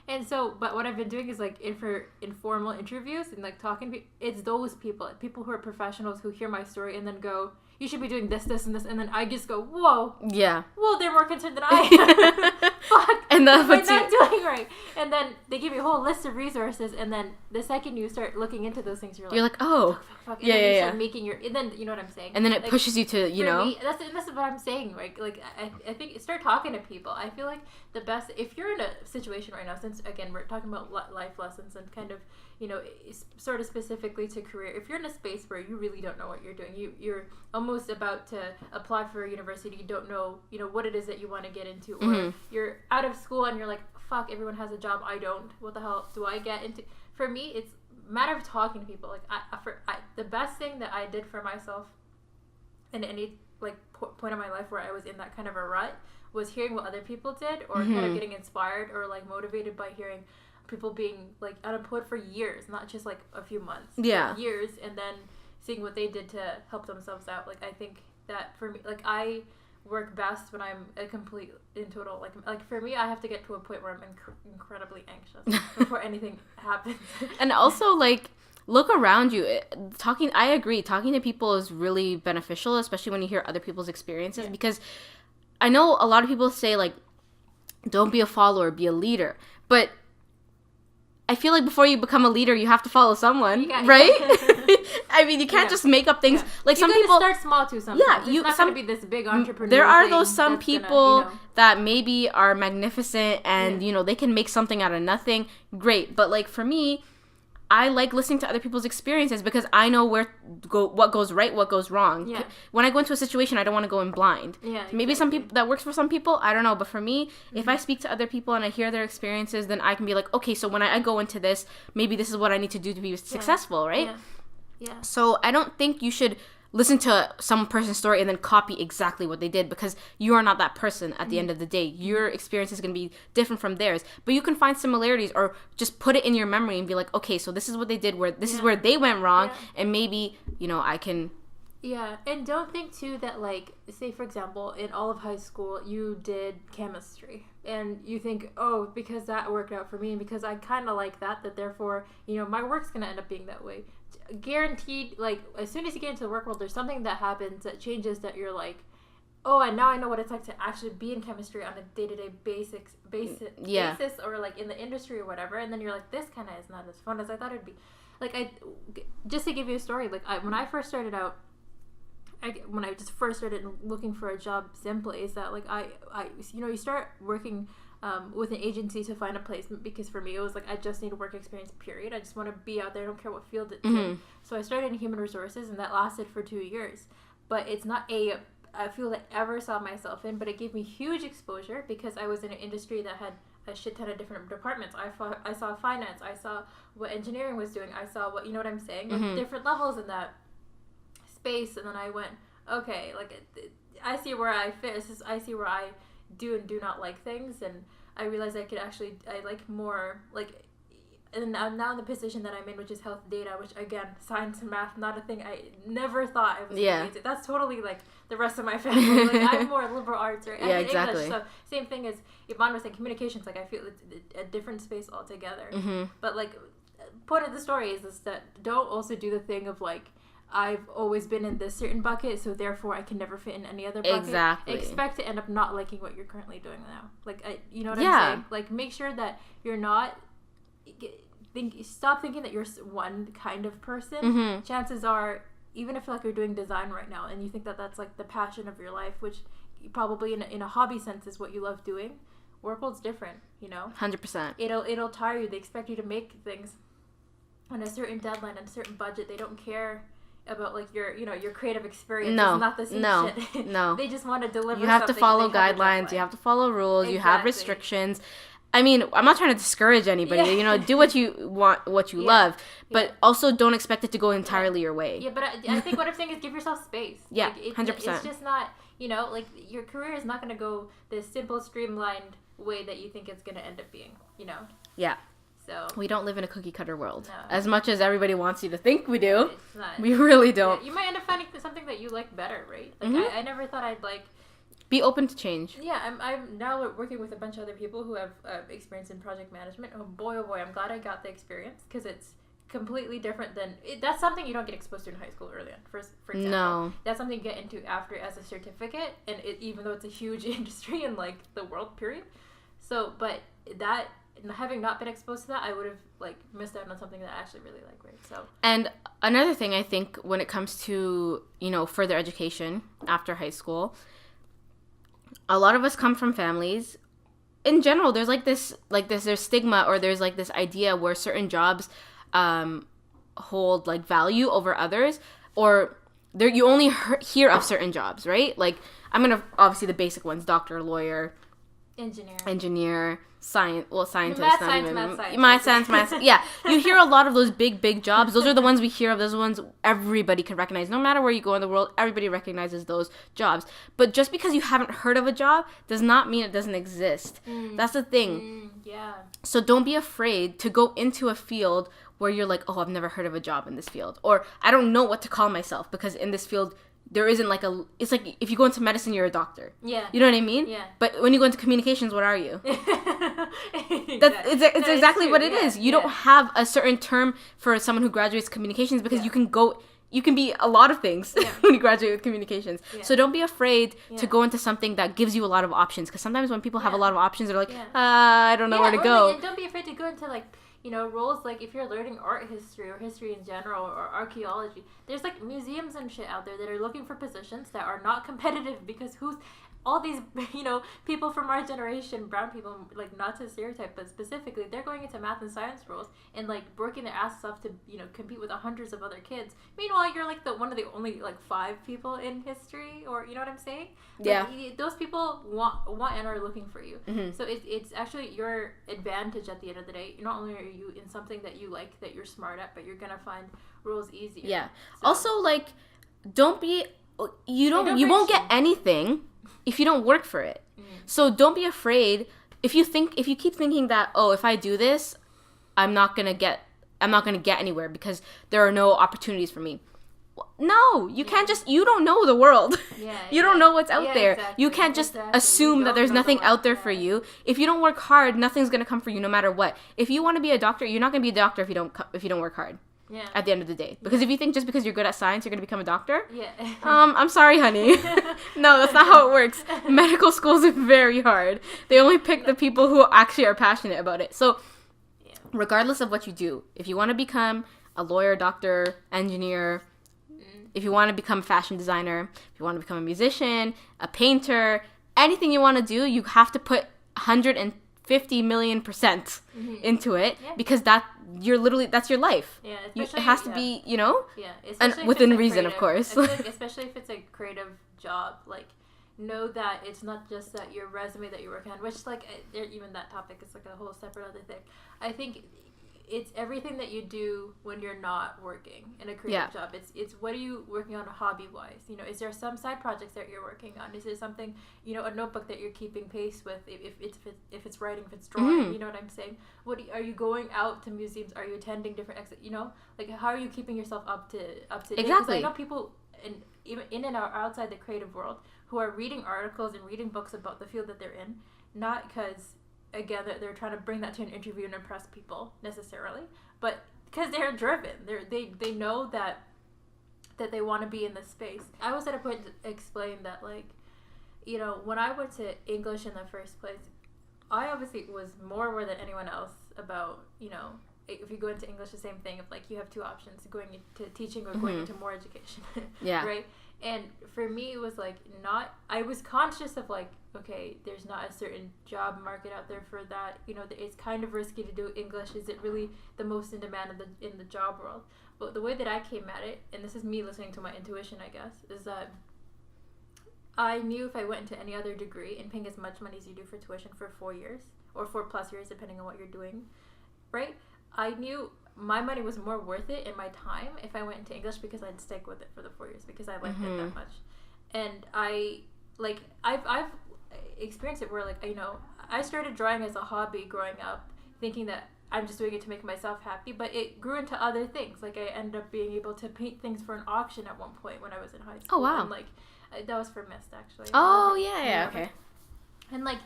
And so, but what I've been doing is like informal interviews and like talking to people. It's those people who are professionals who hear my story and then go, you should be doing this, this, and this. And then I just go, whoa. Yeah. Whoa, they're more concerned than I am. Fuck. And that's what I'm not doing right. And then they give you a whole list of resources. And then the second you start looking into those things, you're like, oh. Fuck. And then you start making and then, you know what I'm saying? And then it pushes you to, you know. Me, that's what I'm saying. Like I think start talking to people. I feel like the best, if you're in a situation right now, since again, we're talking about life lessons and kind of, you know, sort of specifically to career. If you're in a space where you really don't know what you're doing, you're almost about to apply for a university, you don't know, you know, what it is that you want to get into, or you're out of school and you're like, fuck, everyone has a job, I don't. What the hell do I get into? For me, it's a matter of talking to people. Like, the best thing that I did for myself in any like point of my life where I was in that kind of a rut was hearing what other people did, or kind of getting inspired or like motivated by hearing people being like unemployed for years, not just like a few months, but years, and then seeing what they did to help themselves out. Like I think that for me, like I work best when I'm in total like for me, I have to get to a point where I'm incredibly anxious before anything happens. And also like look around you. I agree, talking to people is really beneficial, especially when you hear other people's experiences, because I know a lot of people say like, don't be a follower, be a leader, but I feel like before you become a leader, you have to follow someone, right? I mean, you can't just make up things. Like some people start small too. Sometimes it's not going to be this big entrepreneur. There are those some people that maybe are magnificent and you know they can make something out of nothing. Great, but like for me, I like listening to other people's experiences because I know what goes right, what goes wrong. Yeah. When I go into a situation, I don't want to go in blind. Yeah, exactly. Maybe some people, that works for some people, I don't know. But for me, if I speak to other people and I hear their experiences, then I can be like, okay, so when I go into this, maybe this is what I need to do to be successful, right? Yeah. So I don't think you should listen to some person's story and then copy exactly what they did, because you are not that person at the end of the day. Your experience is going to be different from theirs, but you can find similarities or just put it in your memory and be like, okay, so this is what they did, where this is where they went wrong, and maybe, I can... Yeah, and don't think too that, like, say for example, in all of high school you did chemistry, and you think, oh, because that worked out for me and because I kind of like that therefore, my work's gonna end up being that way. Guaranteed, like, as soon as you get into the work world, there's something that happens that changes that you're like, oh, and now I know what it's like to actually be in chemistry on a day-to-day basis, or like in the industry or whatever, and then you're like, this kind of is not as fun as I thought it'd be. Like, just to give you a story, like, when I first started out, when I just first started looking for a job, simply is that, like, I you start working with an agency to find a placement, because for me it was like, I just need work experience, period. I just want to be out there, I don't care what field it's in. So I started in human resources, and that lasted for 2 years, but it's not a field I ever saw myself in, but it gave me huge exposure because I was in an industry that had a shit ton of different departments. I saw finance, I saw what engineering was doing, I saw what, you know what I'm saying, like, different levels in that space. And then I went, okay, like, I see where I fit. I see where I do and do not like things, and I realized I like more, like, and I'm now in the position that I'm in, which is health data, which, again, science and math, not a thing I never thought I was going to do. That's totally like the rest of my family. Like, I'm more liberal arts or exactly. English. So same thing as Iman was saying, communications. Like, I feel it's a different space altogether. But, like, point of the story is that don't also do the thing of, like, I've always been in this certain bucket, so therefore I can never fit in any other bucket. Exactly. Expect to end up not liking what you're currently doing now. Like, you know what I'm saying? Like, make sure that you're not... Stop thinking that you're one kind of person. Chances are, even if, like, you're doing design right now and you think that that's, like, the passion of your life, which probably in a hobby sense is what you love doing, work world's different, 100%. It'll tire you. They expect you to make things on a certain deadline and a certain budget. They don't care about, like, your creative experience. It's not the same shit. No. They just want to deliver. You have to follow guidelines. You have to follow rules. You have restrictions. I mean, I'm not trying to discourage anybody. Do what you want, what you love, but also don't expect it to go entirely your way. Yeah, but I think what I'm saying is give yourself space. Yeah, like, 100%. It's just not, like, your career is not going to go the simple, streamlined way that you think it's going to end up being. Yeah. So we don't live in a cookie cutter world. No. As much as everybody wants you to think we do, it's not. We really don't. Yeah, you might end up finding something that you like better, right? Like, I never thought I'd, like... Be open to change. Yeah, I'm now working with a bunch of other people who have experience in project management. Oh boy, I'm glad I got the experience, because it's completely different than... that's something you don't get exposed to in high school early on, for example. No. That's something you get into after as a certificate, and even though it's a huge industry in, like, the world, period. So, but that... having not been exposed to that, I would have, like, missed out on something that I actually really like, right? So. And another thing, I think, when it comes to, further education after high school, a lot of us come from families. In general, there's there's stigma, or there's, like, this idea where certain jobs hold, like, value over others, or you only hear of certain jobs, right? Like, I'm gonna, obviously the basic ones: doctor, lawyer, engineer, scientist, math. Yeah, you hear a lot of those big jobs. Those are the ones we hear of. Those are the ones everybody can recognize. No matter where you go in the world, everybody recognizes those jobs. But just because you haven't heard of a job does not mean it doesn't exist. That's the thing. Yeah. So don't be afraid to go into a field where you're like, oh, I've never heard of a job in this field, or I don't know what to call myself, because in this field there isn't, like, it's like if you go into medicine, you're a doctor. Yeah. You know what I mean? Yeah. But when you go into communications, what are you? Exactly. It's exactly what it is. You don't have a certain term for someone who graduates communications, because you can be a lot of things when you graduate with communications. Yeah. So don't be afraid to go into something that gives you a lot of options, because sometimes when people have a lot of options, they're like, I don't know where to go. And don't be afraid to go into, like, roles like if you're learning art history or history in general or archaeology, there's like museums and shit out there that are looking for positions that are not competitive because all these, people from our generation, brown people, like not to stereotype, but specifically, they're going into math and science roles and like working their asses off to, compete with hundreds of other kids. Meanwhile, you're like one of the only like 5 people in history, or you know what I'm saying? Yeah. Like, those people want and are looking for you. Mm-hmm. So it's actually your advantage at the end of the day. Not only are you in something that you like, that you're smart at, but you're gonna find roles easier. Yeah. So, also, like, you won't get anything if you don't work for it. So don't be afraid if you keep thinking that, oh, if I do this, I'm not gonna get anywhere because there are no opportunities for me. No, you can't just, you don't know the world. You don't know what's out there. Exactly, you can't just assume that there's nothing out there for you. If you don't work hard, nothing's gonna come for you no matter what. If you want to be a doctor, you're not gonna be a doctor if you don't work hard. Yeah. At the end of the day. Because if you think just because you're good at science, you're going to become a doctor. Yeah. I'm sorry, honey. No, that's not how it works. Medical schools are very hard. They only pick the people who actually are passionate about it. So, regardless of what you do, if you want to become a lawyer, doctor, engineer, if you want to become a fashion designer, if you want to become a musician, a painter, anything you want to do, you have to put 150 million% into it because that's your life. Yeah, it has to be, and within reason, of course. I feel like especially if it's a creative job, like, know that it's not just that your resume that you're working on, which, like, even that topic is like a whole separate other thing. I think it's everything that you do when you're not working in a creative job. It's what are you working on hobby wise? Is there some side projects that you're working on? Is there something, a notebook that you're keeping pace with? If it's writing, if it's drawing, you know what I'm saying? Are you going out to museums? Are you attending different like how are you keeping yourself up to date? Exactly. Because I know people even in and outside the creative world who are reading articles and reading books about the field that they're in, not because again they're trying to bring that to an interview and impress people necessarily, but because they're driven. They know that they want to be in this space. I was at a point to explain that, like, when I went to English in the first place, I obviously was more aware than anyone else about, if you go into English, the same thing of like you have 2 options, going into teaching or going into more education. Right? And for me, it was like I was conscious of like, okay, there's not a certain job market out there for that. It's kind of risky to do English. Is it really the most in demand in the job world? But the way that I came at it, and this is me listening to my intuition, I guess, is that I knew if I went into any other degree and paying as much money as you do for tuition for 4 years or 4+ years, depending on what you're doing, right? I knew my money was more worth it in my time if I went into English because I'd stick with it for the 4 years because I liked it that much. And I've experienced it where, like, I started drawing as a hobby growing up, thinking that I'm just doing it to make myself happy, but it grew into other things. Like, I ended up being able to paint things for an auction at one point when I was in high school. Oh, wow. And, like, that was for Mist, actually. Oh, yeah, okay. And, like,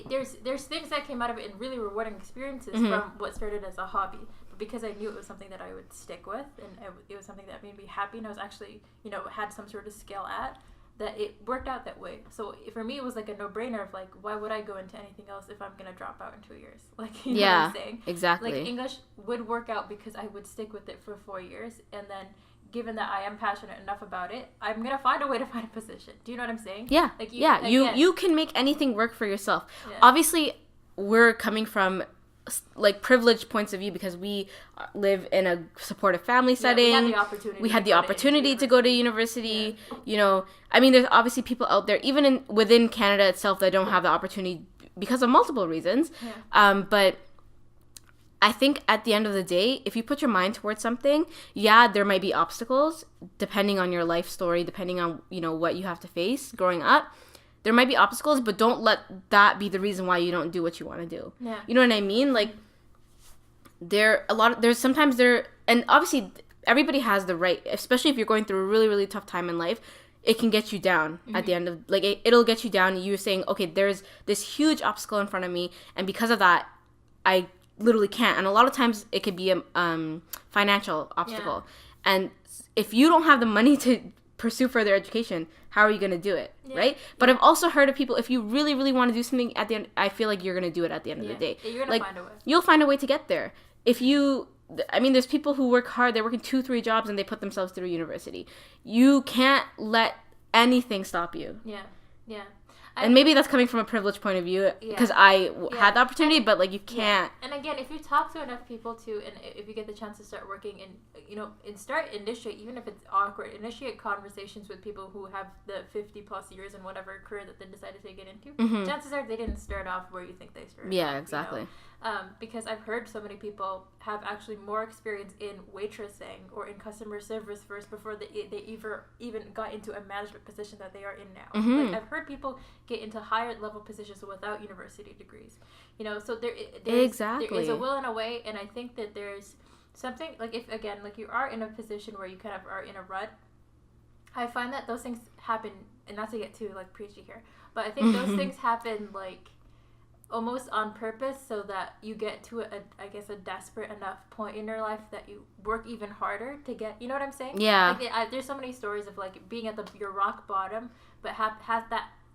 there's things that came out of it and really rewarding experiences from what started as a hobby. But because I knew it was something that I would stick with, and it was something that made me happy, and I was actually, had some sort of skill at, that it worked out that way. So for me, it was like a no-brainer of like, why would I go into anything else if I'm gonna drop out in 2 years? Like, you know what I'm saying? Exactly. Like, English would work out because I would stick with it for 4 years, and then given that I am passionate enough about it, I'm gonna find a way to find a position. Do you know what I'm saying? Yeah. Like, you can make anything work for yourself. Yeah. Obviously, we're coming from like privileged points of view because we live in a supportive family setting. We had the opportunity to go to university. Yeah. I mean, there's obviously people out there, even within Canada itself, that don't have the opportunity because of multiple reasons. Yeah. But I think at the end of the day, if you put your mind towards something, there might be obstacles depending on your life story, depending on, what you have to face growing up. There might be obstacles, but don't let that be the reason why you don't do what you want to do. Yeah. You know what I mean? Like, and obviously everybody has the right, especially if you're going through a really, really tough time in life, it can get you down at the end of, like, it'll get you down. You're saying, okay, there's this huge obstacle in front of me, and because of that, I literally can't. And a lot of times it could be a financial obstacle. Yeah. And if you don't have the money to pursue further education, how are you going to do it, right? But I've also heard of people, if you really, really want to do something at the end, I feel like you're going to do it at the end of the day. You're going to find a way. You'll find a way to get there. there's people who work hard, they're working 2-3 jobs and they put themselves through university. You can't let anything stop you. Yeah. And maybe that's coming from a privileged point of view because I had the opportunity, but like you can't. And again, if you talk to enough people too, and if you get the chance to start working and initiate, even if it's awkward, initiate conversations with people who have the 50 plus years in whatever career that they decided to get into. Chances are they didn't start off where you think they started. Yeah, exactly. Because I've heard so many people have actually more experience in waitressing or in customer service first before they even got into a management position that they are in now. Like I've heard people get into higher level positions without university degrees. So there is a will and a way, and I think that there's something like if again like you are in a position where you kind of are in a rut. I find that those things happen, and not to get too like preachy here, but I think those things happen like almost on purpose so that you get to a desperate enough point in your life that you work even harder to get, you know what I'm saying? Yeah. Like there's so many stories of like being at your rock bottom, but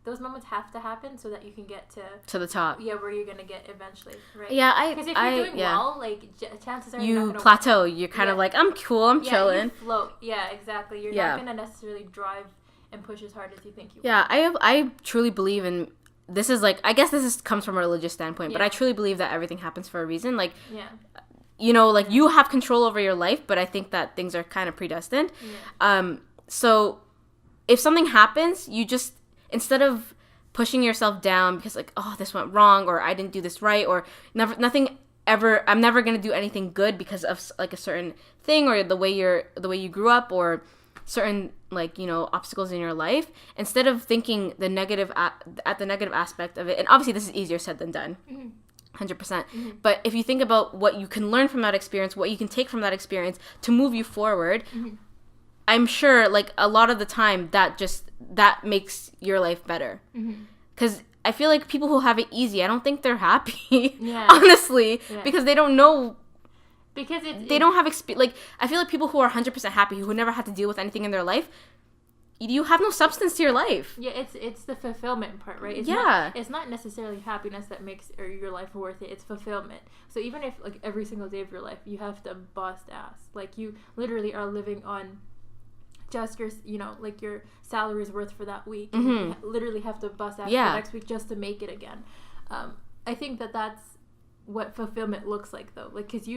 those moments have to happen so that you can get to the top. Yeah, where you're gonna get eventually, right? Yeah, because if you're doing well, like chances are you you're not gonna plateau. You're kind of like, I'm cool, I'm chilling. You float. Yeah, exactly. You're not gonna necessarily drive and push as hard as you think you will. Yeah, I truly believe in. This is like, I guess comes from a religious standpoint, but I truly believe that everything happens for a reason. Like, like you have control over your life, but I think that things are kind of predestined. Yeah. So if something happens, you just, instead of pushing yourself down because like, oh, this went wrong, or I didn't do this right, or I'm never going to do anything good because of like a certain thing or the way you grew up or certain like obstacles in your life, instead of thinking the negative at the negative aspect of it, and obviously this is easier said than done, 100%, but if you think about what you can learn from that experience, what you can take from that experience to move you forward, I'm sure like a lot of the time that makes your life better, because I feel like people who have it easy, I don't think they're happy, honestly, because they don't know. Because they don't have experience. Like, I feel like people who are 100% happy, who never had to deal with anything in their life, you have no substance to your life. Yeah, it's the fulfillment part, right? It's not necessarily happiness that makes your life worth it. It's fulfillment. So even if like every single day of your life you have to bust ass, like you literally are living on just your like your salary is worth for that week, and you literally have to bust ass for next week just to make it again. I think that's what fulfillment looks like, though, like, because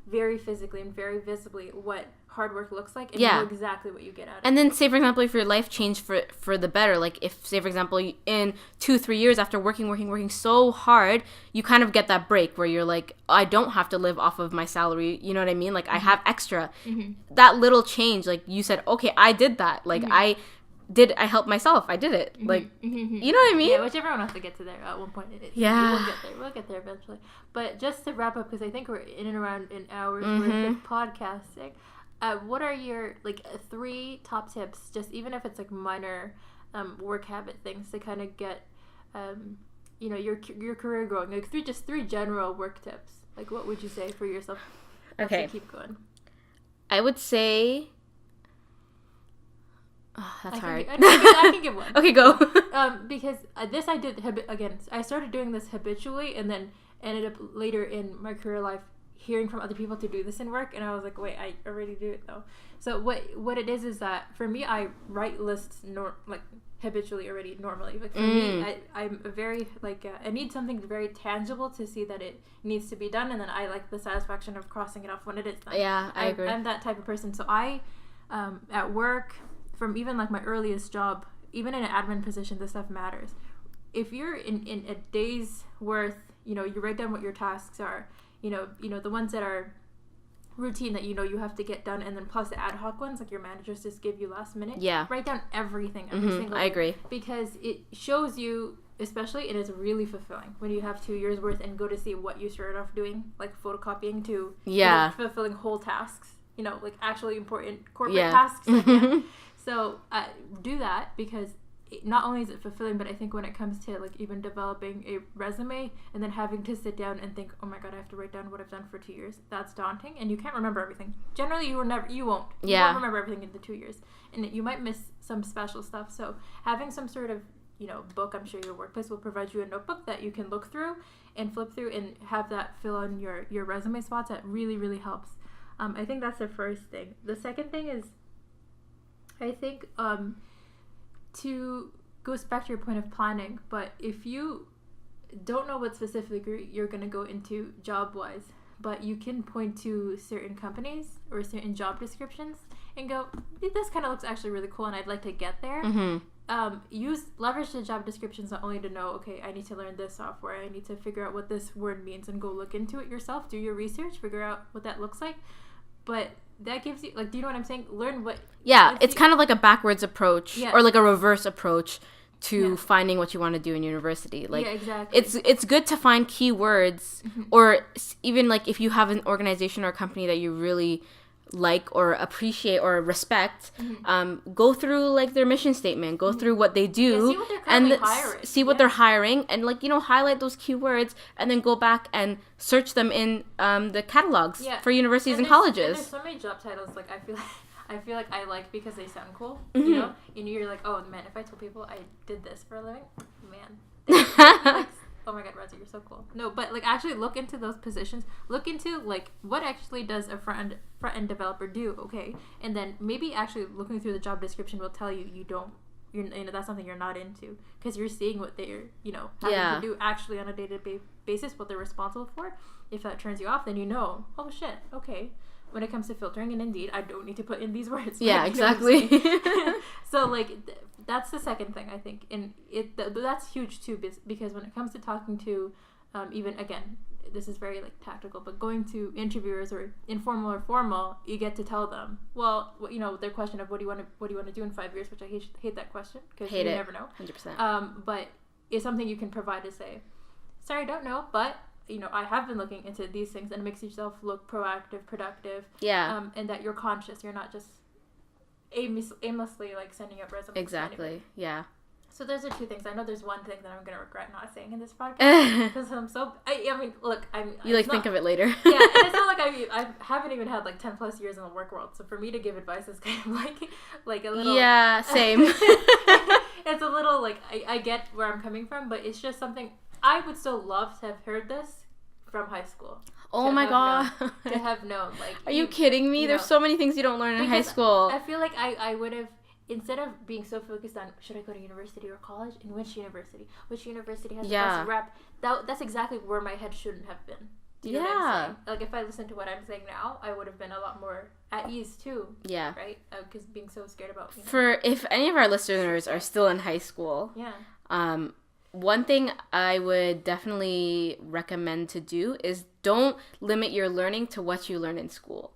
very physically and very visibly what hard work looks like, and you know exactly what you get out of it. And then, say for example, if your life changed for the better, like if, say for example, in 2-3 years after working so hard, you kind of get that break where you're like, I don't have to live off of my salary, you know what I mean? Like I have extra. That little change, like you said, okay, I did that. Like I helped myself. I did it. Like, you know what I mean? Yeah, which everyone has to get to there at one point. We'll get there eventually. But just to wrap up, because I think we're in and around an hour's worth of podcasting, what are your, like, 3 top tips, just even if it's, like, minor work habit things to kind of get, your career going? Like, 3 general work tips. Like, what would you say for yourself? Okay. To keep going. I would say... Oh, that's hard. I can give one. Okay, go. Because this I did again. I started doing this habitually, and then ended up later in my career life hearing from other people to do this in work, and I was like, wait, I already do it though. So what it is that for me, I write lists habitually already normally. But for me, I'm a very I need something very tangible to see that it needs to be done, and then I like the satisfaction of crossing it off when it is done. Yeah, I agree. I'm that type of person. So I at work. From even like my earliest job, even in an admin position, this stuff matters. If you're in a day's worth, you write down what your tasks are, the ones that are routine that you have to get done, and then plus the ad hoc ones, like your managers just give you last minute. Yeah. Write down everything, every single day. I agree. Because it shows you, especially, it is really fulfilling when you have 2 years worth and go to see what you started off doing, like photocopying to fulfilling whole tasks, like actually important corporate tasks. So do that, because not only is it fulfilling, but I think when it comes to like even developing a resume and then having to sit down and think, oh my god, I have to write down what I've done for 2 years, that's daunting, and you can't remember everything. Generally, you won't remember everything in the 2 years, and you might miss some special stuff. So having some sort of book. I'm sure your workplace will provide you a notebook that you can look through and flip through and have that fill in your resume spots. That really, really helps. I think that's the first thing. The second thing is, I think, to goes back to your point of planning, but if you don't know what specifically you're going to go into job-wise, but you can point to certain companies or certain job descriptions and go, this kind of looks actually really cool and I'd like to get there. Leverage the job descriptions not only to know, okay, I need to learn this software, I need to figure out what this word means and go look into it yourself, do your research, figure out what that looks like, but that gives you, like, do you know what I'm saying? Learn what... Yeah, it's kind of like a backwards approach or like a reverse approach to finding what you want to do in university. Like, exactly. It's good to find keywords, or even like if you have an organization or a company that you really like or appreciate or respect, go through like their mission statement, go through what they do, see what they're currently hiring. See what they're hiring, and like highlight those keywords, and then go back and search them in the catalogs for universities and colleges. And there's so many job titles like I feel like I like because they sound cool, you know, and you're like, oh man, if I told people I did this for a living, man, like, oh my god, Raazia, you're so cool. No, but like actually look into those positions. Look into like what actually does a front end developer do, okay? And then maybe actually looking through the job description will tell you that's something you're not into, because you're seeing what they're having to do actually on a day-to-day basis, what they're responsible for. If that turns you off, then oh shit, okay. When it comes to filtering in Indeed, I don't need to put in these words. Yeah, exactly. So, like, that's the second thing, I think. And that's huge, too, because when it comes to talking to, even, again, this is very, like, tactical, but going to interviewers or informal or formal, you get to tell them, well, their question of what do you want to do in 5 years, which I hate that question, because you never know. 100%. But it's something you can provide to say, sorry, I don't know, but... I have been looking into these things, and it makes yourself look proactive, productive. Yeah. And that you're conscious. You're not just aimlessly, like, sending up resumes. Exactly. Yeah. So those are two things. I know there's one thing that I'm going to regret not saying in this podcast. Because I'm so... I mean, look, think of it later. Yeah, and it's not like I haven't even had, like, 10 plus years in the work world. So for me to give advice is kind of like a little... Yeah, same. It's a little, like, I get where I'm coming from, but it's just something... I would still love to have heard this from high school. Oh my god. To have known. Like, are you kidding me? There's so many things you don't learn in high school. I feel like I would have, instead of being so focused on should I go to university or college, and which university has the best rep, that's exactly where my head shouldn't have been. Do you know what I'm saying? Like, if I listened to what I'm saying now, I would have been a lot more at ease too. Yeah. Right? Because being so scared about... If any of our listeners are still in high school... Yeah. One thing I would definitely recommend to do is don't limit your learning to what you learn in school.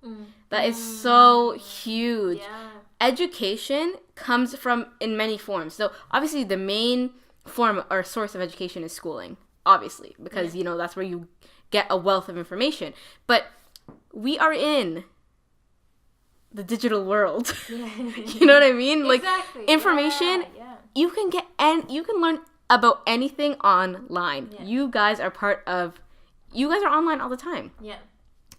That is so huge. Yeah. Education comes in many forms. So obviously the main form or source of education is schooling, obviously, because that's where you get a wealth of information. But we are in the digital world. You know what I mean? Exactly. Like, information, you can get you can learn about anything online. You guys are online all the time. Yeah.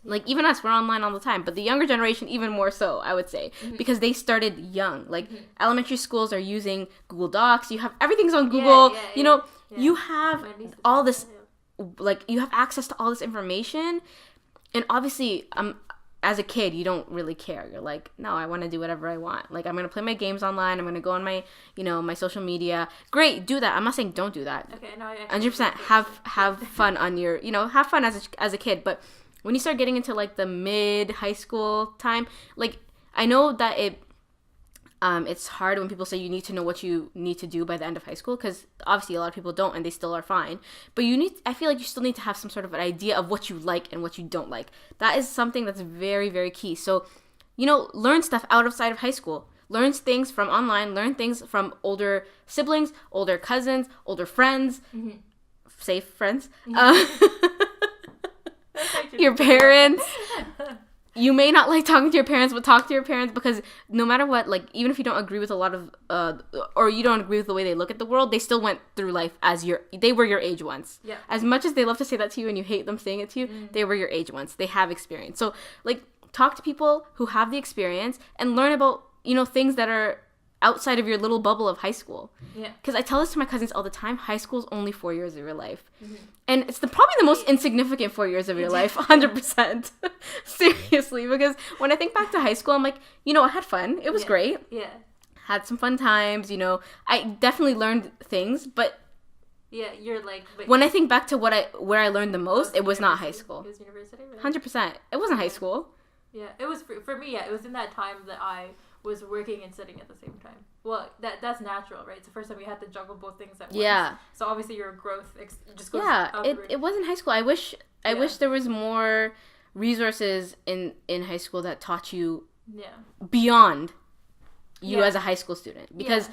Like, even us, we're online all the time. But the younger generation, even more so, I would say. Because they started young. Like, elementary schools are using Google Docs. Everything's on Google. You have all this, like, you have access to all this information. And obviously, as a kid, you don't really care. You're like, no, I want to do whatever I want. Like, I'm going to play my games online. I'm going to go on my, my social media. Great, do that. I'm not saying don't do that. Okay, no, 100% have fun on your, have fun as a kid. But when you start getting into, like, the mid-high school time, like, I know that it's hard when people say you need to know what you need to do by the end of high school, because obviously a lot of people don't, and they still are fine. But I feel like you still need to have some sort of an idea of what you like and what you don't like. That is something that's very, very key. So, learn stuff outside of high school. Learn things from online. Learn things from older siblings, older cousins, older friends. Safe friends. Your parents. You may not like talking to your parents, but talk to your parents, because no matter what, like, even if you don't agree with a lot of, or you don't agree with the way they look at the world, they still went through life they were your age once. Yeah. As much as they love to say that to you and you hate them saying it to you, they were your age once. They have experience. So, like, talk to people who have the experience and learn about, things that are outside of your little bubble of high school. Yeah. Because I tell this to my cousins all the time, high school's only 4 years of your life. Mm-hmm. And it's probably the most insignificant 4 years of your life, 100%. Seriously, because when I think back to high school, I'm like, I had fun. It was great. Yeah. Had some fun times, I definitely learned things, but yeah, you're like... when I think back to where I learned the most, it was not high school. It was university? Really? 100%. It wasn't high school. Yeah, it was, for me, it was in that time that I was working and studying at the same time. Well, that's natural, right? It's the first time you had to juggle both things at once. Yeah. So obviously your growth just goes it wasn't high school. I wish there was more resources in high school that taught you beyond you as a high school student. Because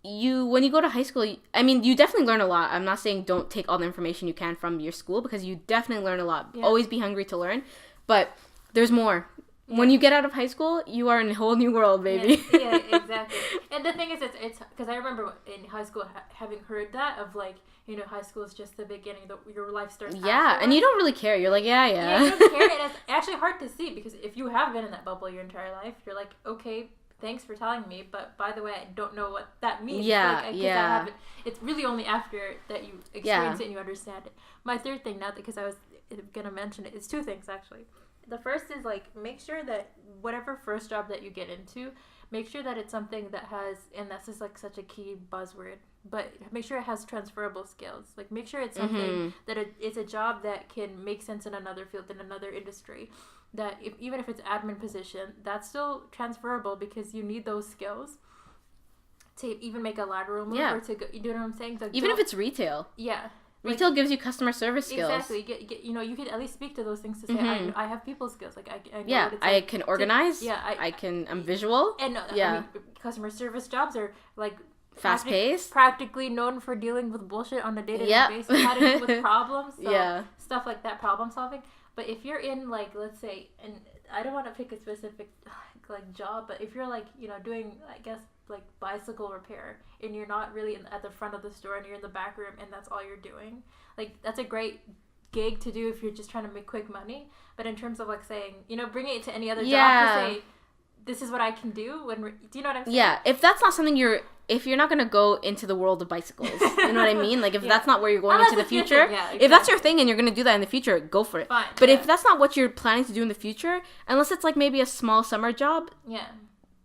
when you go to high school, you definitely learn a lot. I'm not saying don't take all the information you can from your school, because you definitely learn a lot. Yeah. Always be hungry to learn. But there's more. Yeah. When you get out of high school, you are in a whole new world, baby. Yeah, exactly. And the thing is, it's because I remember in high school having heard that of like, high school is just the beginning. Your life starts. Yeah, and you don't really care. You're like, yeah. Yeah, you don't care, and it's actually hard to see, because if you have been in that bubble your entire life, you're like, okay, thanks for telling me, but by the way, I don't know what that means. Yeah, it's really only after that you experience it and you understand it. My third thing, now because I was gonna mention it, is two things actually. The first is like, make sure that whatever first job that you get into, make sure that it's something that has, and this is like such a key buzzword, but make sure it has transferable skills. Like, make sure it's something that it's a job that can make sense in another field, in another industry. That even if it's admin position, that's still transferable, because you need those skills to even make a lateral move or to go, you know what I'm saying? So even if it's retail. Yeah. Retail gives you customer service skills. Exactly. You can at least speak to those things to say, I have people skills. Like, I know what it's I like can organize. I'm visual. And customer service jobs are like fast-paced, practically known for dealing with bullshit on a day-to-day basis, how to deal with problems. So stuff like that, problem solving. But if you're in, like, let's say, and I don't want to pick a specific like job, but if you're like, doing, I guess, like bicycle repair, and you're not really at the front of the store and you're in the back room and that's all you're doing, like, that's a great gig to do if you're just trying to make quick money. But in terms of like saying, bringing it to any other job to say, this is what I can do do you know what I'm saying? Yeah, if that's not something if you're not going to go into the world of bicycles, you know what I mean? Like, if that's not where you're going into the future, exactly. If that's your thing and you're going to do that in the future, go for it. Fine, but if that's not what you're planning to do in the future, unless it's like maybe a small summer job,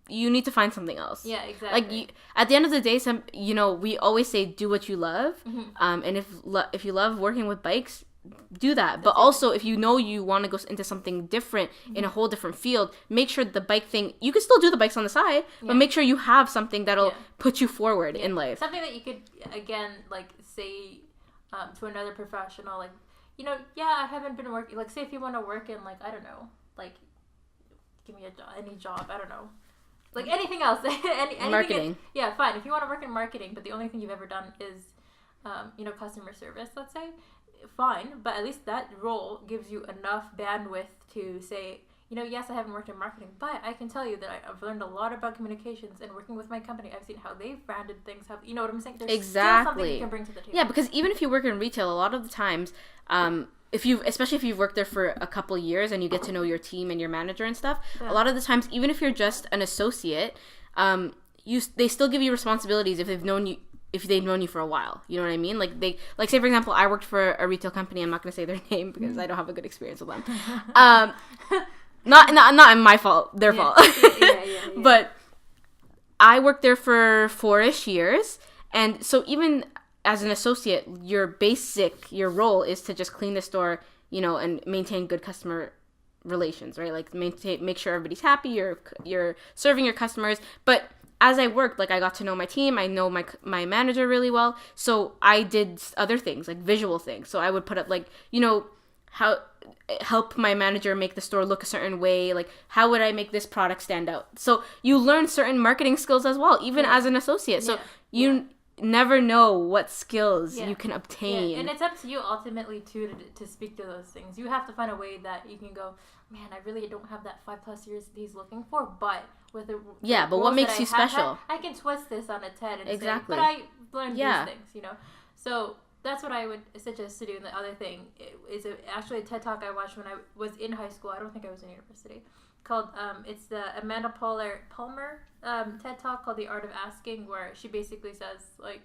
you need to find something else. Yeah, exactly. Like, at the end of the day, we always say do what you love. And if you love working with bikes, do that. But also, if you want to go into something different in a whole different field, make sure the bike thing, you can still do the bikes on the side, but make sure you have something that'll put you forward in life. Something that you could, again, like, say to another professional, like, I haven't been working, like, say if you want to work in, like, I don't know, like, give me any job, I don't know. Like, anything else. Marketing. Fine. If you want to work in marketing, but the only thing you've ever done is, customer service, let's say, fine. But at least that role gives you enough bandwidth to say, yes, I haven't worked in marketing, but I can tell you that I've learned a lot about communications, and working with my company, I've seen how they've branded things. You know what I'm saying? There's still something you can bring to the table. Yeah, because even if you work in retail, a lot of the times, especially if you've worked there for a couple of years and you get to know your team and your manager and stuff, a lot of the times, even if you're just an associate, they still give you responsibilities if they've known you for a while. You know what I mean? Like, say for example, I worked for a retail company. I'm not going to say their name because I don't have a good experience with them. Not my fault, their fault. Yeah. But I worked there for 4-ish years, and so even as an associate, your role is to just clean the store, and maintain good customer relations, right? Like, make sure everybody's happy, you're serving your customers. But as I worked, like, I got to know my team, I know my manager really well, so I did other things, like visual things. So I would put up, like, help my manager make the store look a certain way, like, how would I make this product stand out? So you learn certain marketing skills as well, even as an associate. So you never know what skills you can obtain. And it's up to you ultimately to speak to those things. You have to find a way that you can go, man, I really don't have that 5+ years that he's looking for, but with but what makes you special? I can twist this on its head and say, but I learned these things, So that's what I would suggest to do. And the other thing is actually a TED Talk I watched when I was in high school. I don't think I was in university. called it's the Amanda Palmer TED Talk called The Art of Asking, where she basically says like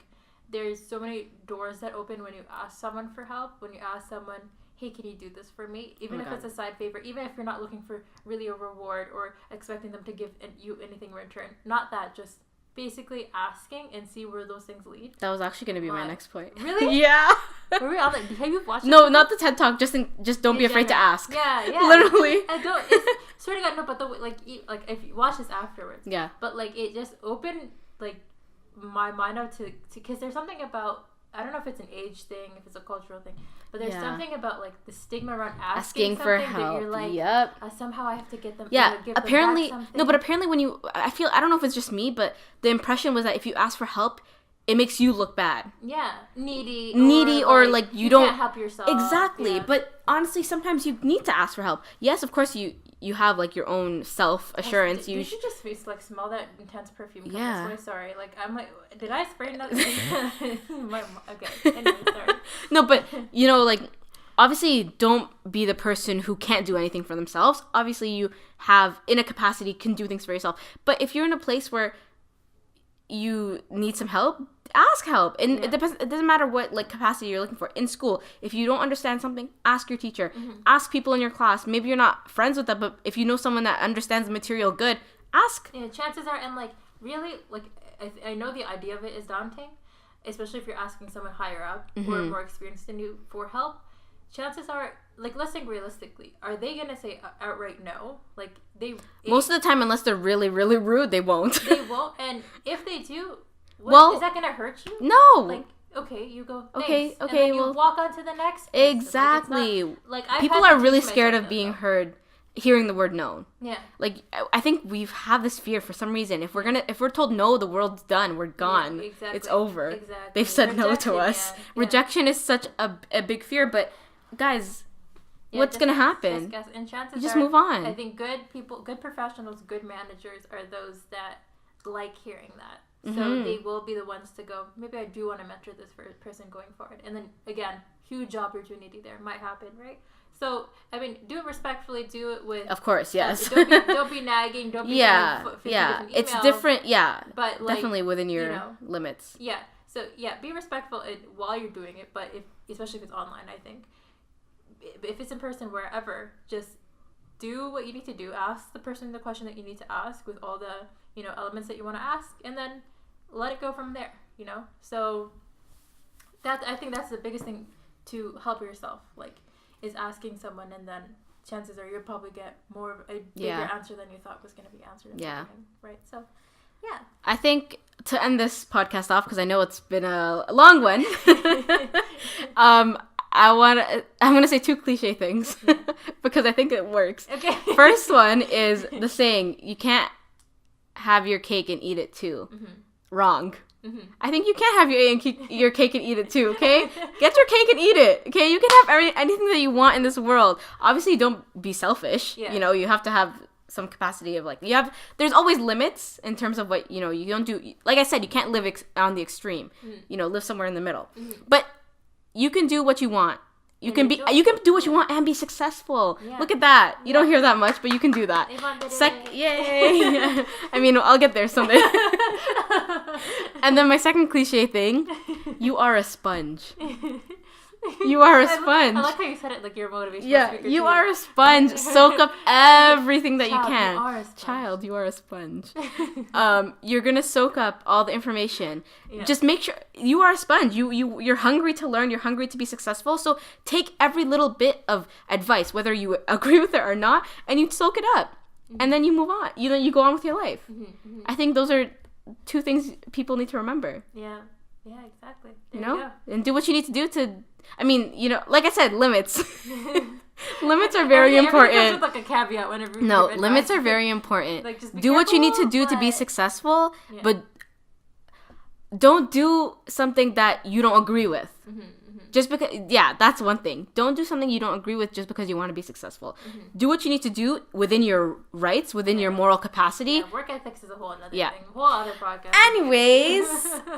there's so many doors that open when you ask someone for help, when you ask someone, hey, can you do this for me? Even if it's a side favor, even if you're not looking for really a reward or expecting them to give you anything in return. Not that, just basically asking and see where those things lead. That was actually going to be my next point. Really? Yeah. Were we on like, have you watched it? No, not the TED Talk. Just don't be afraid to ask. Yeah. Literally. I don't. Swear to God, no. But like if you watch this afterwards. Yeah. But like it just opened like my mind up to because there's something about, I don't know if it's an age thing, if it's a cultural thing, but there's something about like the stigma around asking for help. That you're like, somehow I have to get them. Yeah, give apparently them back no, but apparently when you, I don't know if it's just me, but the impression was that if you ask for help, it makes you look bad. Yeah, needy, or like you don't can't help yourself. Exactly, but honestly, sometimes you need to ask for help. Yes, of course you have like your own self-assurance. You should just like smell that intense perfume. Yeah. This way. Sorry. Like I'm like, did I spray another? Okay. Anyway, sorry. No, but you know, like obviously, don't be the person who can't do anything for themselves. Obviously, you have in a capacity can do things for yourself. But if you're in a place where you need some help, ask help. And it depends. It doesn't matter what like capacity you're looking for. In school, if you don't understand something, ask your teacher. Ask people in your class. Maybe you're not friends with them, but if you know someone that understands the material good, ask. Yeah, chances are, and like really, like I know the idea of it is daunting, especially if you're asking someone higher up or more experienced than you for help. Chances are, like, let's think realistically, are they gonna say outright no? Like most of the time, unless they're really really rude, they won't. They won't. And if they do, is that gonna hurt you? No. Like, okay, you go. Okay, and then you walk on to the next person. Exactly. Like people are really scared of being heard, hearing the word no. Yeah. Like I think we have this fear for some reason. If we're told no, the world's done. We're gone. Yeah, exactly. It's over. Exactly. They've said no to us. Yeah. Rejection is such a big fear, but guys. Yeah, what's gonna happen? And chances you just move on. I think good people, good professionals, good managers are those that like hearing that. So they will be the ones to go, maybe I do want to mentor this person going forward. And then again, huge opportunity there might happen, right? So I mean, do it respectfully. Do it with, of course, yes. Don't be nagging. Don't be different it's different. Yeah, but like, definitely within your limits. Yeah. So yeah, be respectful while you're doing it. But especially if it's online, I think. If it's in person, wherever, just do what you need to do. Ask the person the question that you need to ask with all the elements that you want to ask, and then let it go from there. So I think that's the biggest thing to help yourself, like, is asking someone, and then chances are you'll probably get more of a bigger answer than you thought was going to be answered. In the beginning, right? So yeah, I think to end this podcast off, because I know it's been a long one. I'm gonna say two cliche things because I think it works. Okay. First one is the saying, you can't have your cake and eat it too. Wrong. I think you can't have your cake and eat it too, okay? Get your cake and eat it, okay? You can have anything that you want in this world. Obviously, don't be selfish. Yeah. You have to have some capacity of, like, there's always limits in terms of what, you don't do. Like I said, you can't live on the extreme. Live somewhere in the middle. But you can do what you want. You can do what you want and be successful. Yeah. Look at that. You don't hear that much, but you can do that. Yay! I mean, I'll get there someday. And then my second cliche thing, you are a sponge. You are a sponge. I like how you said it like you're a motivational speaker. Yeah, you are a sponge. Soak up everything that you can. Child, you are a sponge. You're gonna soak up all the information. Yeah. Just make sure you are a sponge. You're hungry to learn. You're hungry to be successful. So take every little bit of advice, whether you agree with it or not, and you soak it up, and then you move on. You go on with your life. I think those are two things people need to remember. Yeah. Yeah, exactly. There you go. And do what you need to do to, I mean, like I said, limits. Limits are very important. Comes with, like, a caveat whenever limits are very important. Like, just do what you need to do to be successful, but don't do something that you don't agree with. Just because, that's one thing. Don't do something you don't agree with just because you want to be successful. Do what you need to do within your rights, within your moral capacity. Yeah, work ethics is a whole other thing. A whole other podcast. Anyways,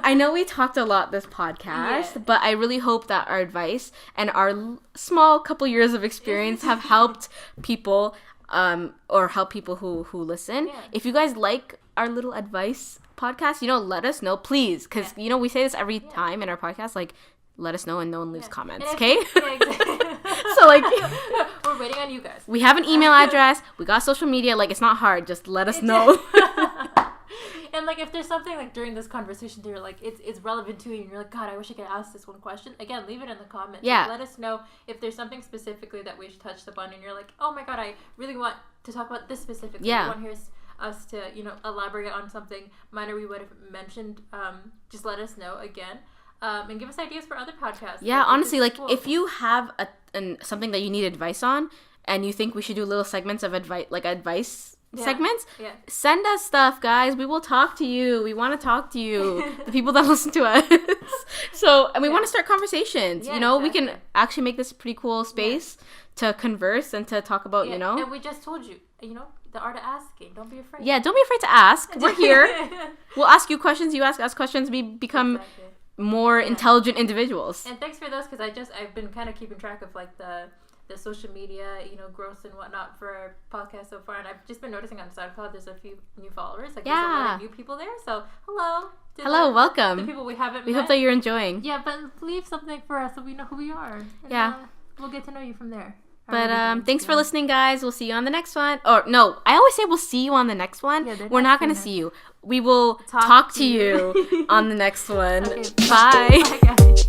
I know we talked a lot this podcast, but I really hope that our advice and our small couple years of experience have helped people. or help people who listen. Yeah. If you guys like our little advice podcast, let us know, please, because we say this every time in our podcast, like, let us know, and no one leaves comments, okay? Exactly. So, like, we're waiting on you guys. We have an email address, we got social media, like, it's not hard, just let us know. And like, if there's something like during this conversation that you're like, it's relevant to you, and you're like, God, I wish I could ask this one question. Again, leave it in the comments. Yeah. Like, let us know if there's something specifically that we should touch upon, and you're like, oh my God, I really want to talk about this specifically. Yeah. I want to hear us to, elaborate on something minor we would have mentioned. Just let us know again. And give us ideas for other podcasts. Yeah, honestly, like, cool. If you have something that you need advice on, and you think we should do little segments of advice segments, send us stuff, guys. We will talk to you. We want to talk to you, the people that listen to us. So, and we want to start conversations. Exactly. We can actually make this a pretty cool space to converse and to talk about, And we just told you, the art of asking. Don't be afraid. Yeah, don't be afraid to ask. We're here. We'll ask you questions. You ask us questions. We become more intelligent individuals. And thanks for those, because I've been kind of keeping track of like the social media, growth and whatnot for our podcast so far, and I've just been noticing on SoundCloud there's a few new followers, like there's a lot of new people there. So hello, welcome. The people we haven't we met. Hope that you're enjoying. Yeah, but leave something for us so we know who we are. And, we'll get to know you from there. But thanks for listening, guys. We'll see you on the next one. Or no, I always say we'll see you on the next one. We're not going to see you. We will talk to you on the next one. Okay, bye. Bye, guys.